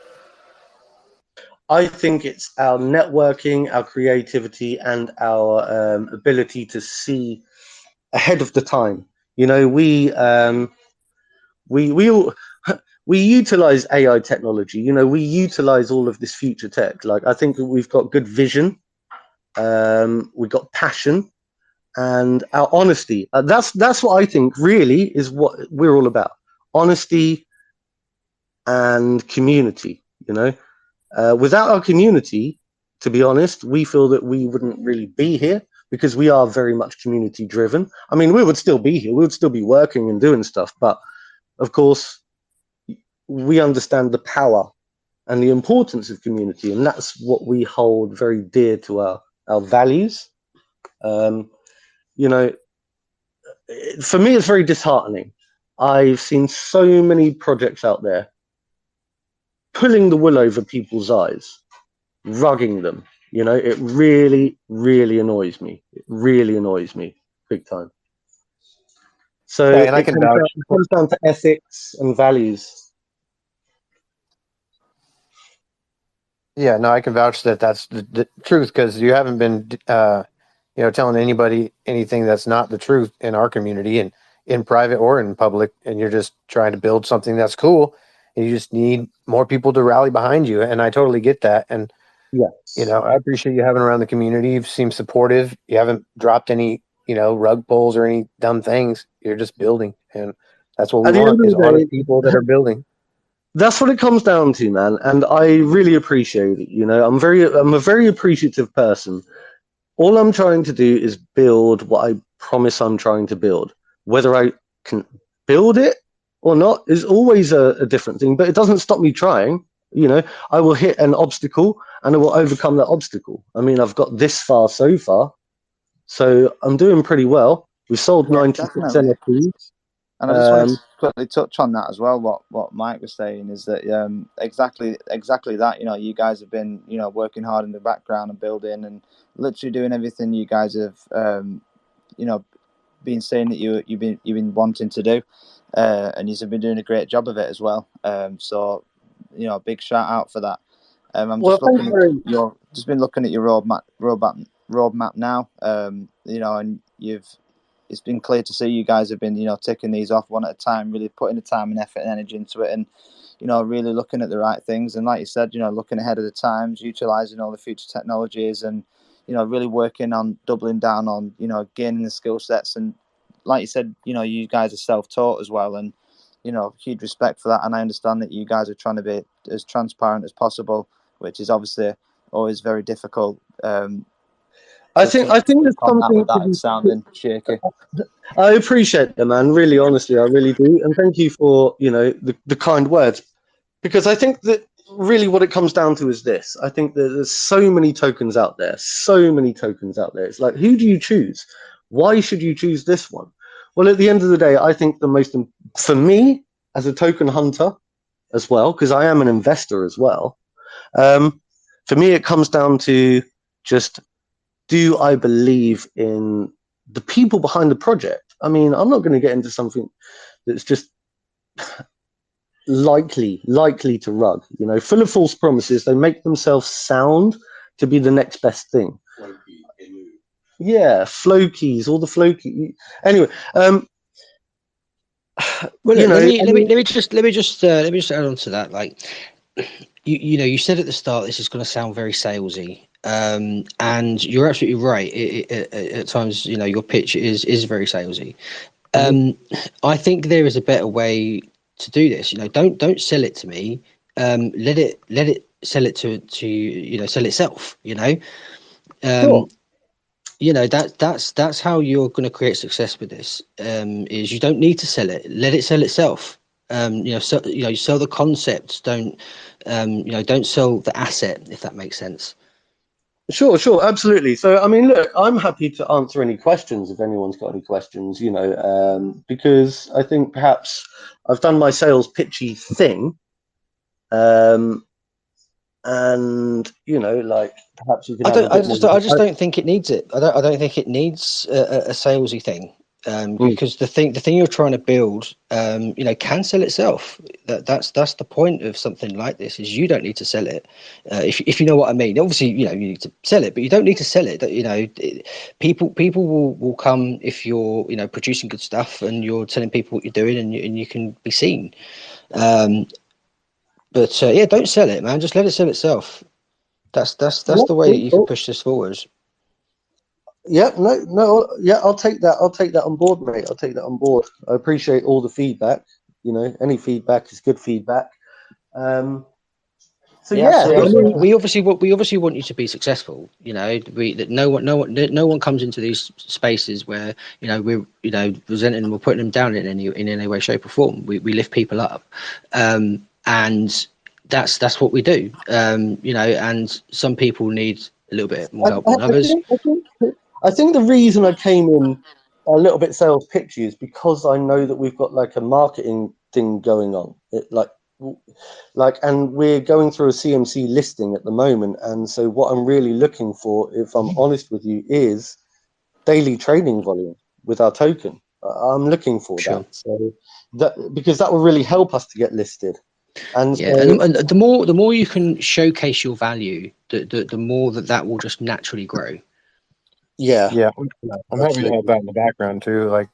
I think it's our networking, our creativity, and our ability to see ahead of the time. You know, we all we utilize AI technology. You know, we utilize all of this future tech. Like, I think that we've got good vision, we've got passion, and our honesty. That's what I think really is what we're all about: honesty and community. You know, without our community, to be honest, we feel that we wouldn't really be here because we are very much community driven. I mean, we would still be here, we would still be working and doing stuff, but of course, we understand the power and the importance of community, and that's what we hold very dear to our values. You know, for me, it's very disheartening. I've seen so many projects out there pulling the wool over people's eyes, rugging them. You know, it really, really annoys me. It really annoys me big time. So Yeah, and I can vouch. It comes down to ethics and values. Yeah, no, I can vouch that that's the truth, because you haven't been, telling anybody anything that's not the truth in our community, and in private or in public, and you're just trying to build something that's cool, and you just need more people to rally behind you, and I totally get that. And yes, I appreciate you having around the community. You've seemed supportive. You haven't dropped any, rug pulls or any dumb things. You're just building, and that's what we want, is honest people that are building. That's what it comes down to, man. And I really appreciate it. You know, I'm a very appreciative person. All I'm trying to do is build what I promise I'm trying to build. Whether I can build it or not is always a different thing, but it doesn't stop me trying. You know, I will hit an obstacle and I will overcome that obstacle. I mean, I've got this far so far, so I'm doing pretty well. We've sold 96 NFTs. And I just wanted to quickly touch on that as well. What Mike was saying is that exactly that. You know, you guys have been working hard in the background and building and literally doing everything you guys have been saying that you've been wanting to do, and you've been doing a great job of it as well. So a big shout out for that. I'm just been looking at your roadmap now. And it's been clear to see you guys have been, ticking these off one at a time, really putting the time and effort and energy into it, and, really looking at the right things. And like you said, looking ahead of the times, utilizing all the future technologies, and, really working on doubling down on, gaining the skill sets. And like you said, you guys are self-taught as well, and, huge respect for that. And I understand that you guys are trying to be as transparent as possible, which is obviously always very difficult. I think there's something without it sounding shaky. I appreciate that, man. Really, honestly, I really do, and thank you for the kind words, because I think that really what it comes down to is this. I think that there's so many tokens out there. It's like, who do you choose? Why should you choose this one? Well, at the end of the day, I think for me as a token hunter as well, because I am an investor as well. For me, it comes down to just, do I believe in the people behind the project? I mean, I'm not going to get into something that's just likely to rug, full of false promises. They make themselves sound to be the next best thing. Yeah, flow keys, all the flow keys. Anyway, well, let me just add on to that. Like, you said at the start, this is going to sound very salesy. And you're absolutely right. At times, your pitch is very salesy. I think there is a better way to do this. Don't sell it to me. Let it sell it to sell itself. Sure. That's how you're going to create success with this. Is you don't need to sell it. Let it sell itself. You sell the concept. Don't don't sell the asset, if that makes sense. Sure, absolutely. So, I mean, look, I'm happy to answer any questions if anyone's got any questions, because I think perhaps I've done my sales pitchy thing, and perhaps you could have a bit more. I just don't think it needs it. I don't think it needs a salesy thing, because the thing you're trying to build, can sell itself. That's the point of something like this. Is you don't need to sell it, if you know what I mean. Obviously, you need to sell it, but you don't need to sell it. People will come if you're producing good stuff and you're telling people what you're doing, and you can be seen. But don't sell it, man. Just let it sell itself. That's the way you can push this forward. Yeah, no, yeah, I'll take that. I'll take that on board, mate. I'll take that on board. I appreciate all the feedback. Any feedback is good feedback. So we obviously want you to be successful. No one comes into these spaces where we're resenting them or putting them down in any way, shape, or form. We lift people up, and that's what we do. And some people need a little bit more help than others. I think the reason I came in a little bit sales pitchy is because I know that we've got like a marketing thing going on. And we're going through a CMC listing at the moment. And so what I'm really looking for, if I'm honest with you, is daily trading volume with our token. I'm looking for that. So because that will really help us to get listed. And the more you can showcase your value, the more that will just naturally grow. Yeah, I'm happy to help out in the background too. Like,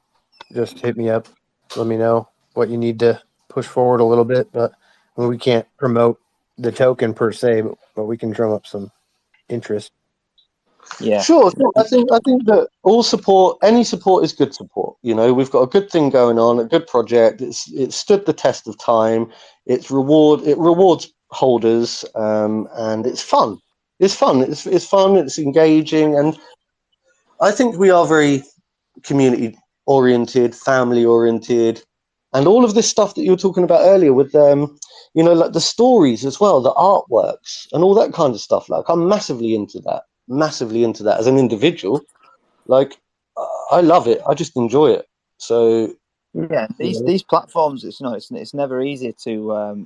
just hit me up, let me know what you need to push forward a little bit. But we can't promote the token per se, but we can drum up some interest. Yeah, sure. I think that any support is good support. We've got a good thing going on, a good project. It's stood the test of time. It rewards holders, and it's fun. It's fun. It's fun. It's engaging, and I think we are very community oriented, family oriented, and all of this stuff that you were talking about earlier with like the stories as well, the artworks and all that kind of stuff. Like, I'm massively into that as an individual. Like, I love it. I just enjoy it. So yeah, these platforms, it's never easy to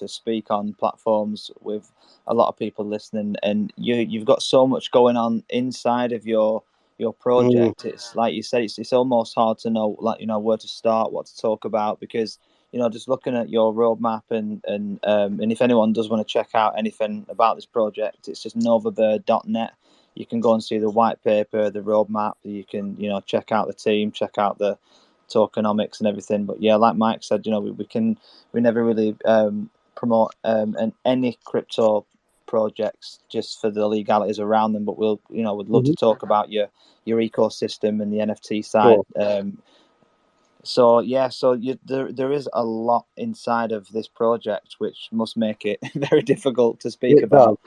speak on platforms with a lot of people listening, and you've got so much going on inside of your project. It's like you said, it's almost hard to know where to start, what to talk about, because just looking at your roadmap and if anyone does want to check out anything about this project, it's just novabear.net. You can go and see the white paper, the roadmap. You can check out the team, check out the tokenomics and everything. But yeah, like Mike said, we never really promote any crypto projects just for the legalities around them, but we'd love to talk about your ecosystem and the NFT side. Sure. There is a lot inside of this project, which must make it very difficult to speak about.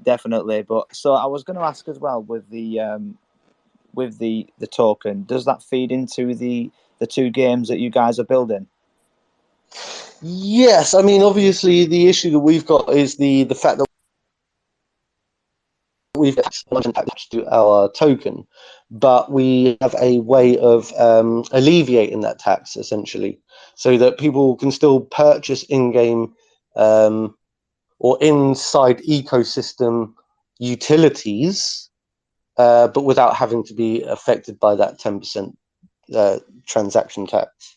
Definitely. But so I was going to ask as well, with the token, does that feed into the two games that you guys are building? Yes, I mean, obviously the issue that we've got is the fact that we've attached to our token, but we have a way of alleviating that tax, essentially, so that people can still purchase in-game or inside ecosystem utilities, but without having to be affected by that 10% transaction tax.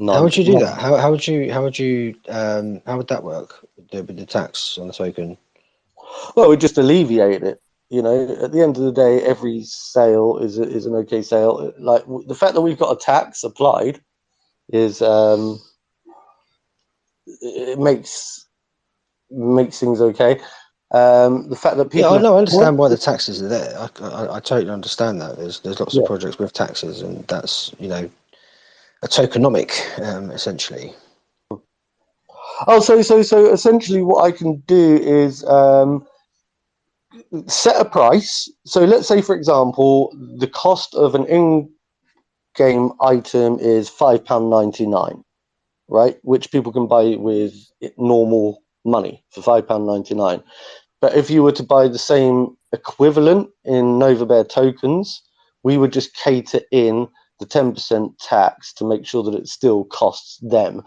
How would you do that? How would that work with the tax on the token? Well, we just alleviate it. At the end of the day, every sale is an okay sale. Like, the fact that we've got a tax applied is it makes things okay. The fact that people I understand why the taxes are there. I totally understand that. There's lots of projects with taxes, and that's a tokenomic, essentially. Oh, so essentially what I can do is set a price. So let's say, for example, the cost of an game item is £5.99, right? Which people can buy with normal money for £5.99. But if you were to buy the same equivalent in Novabear tokens, we would just cater in the 10% tax to make sure that it still costs them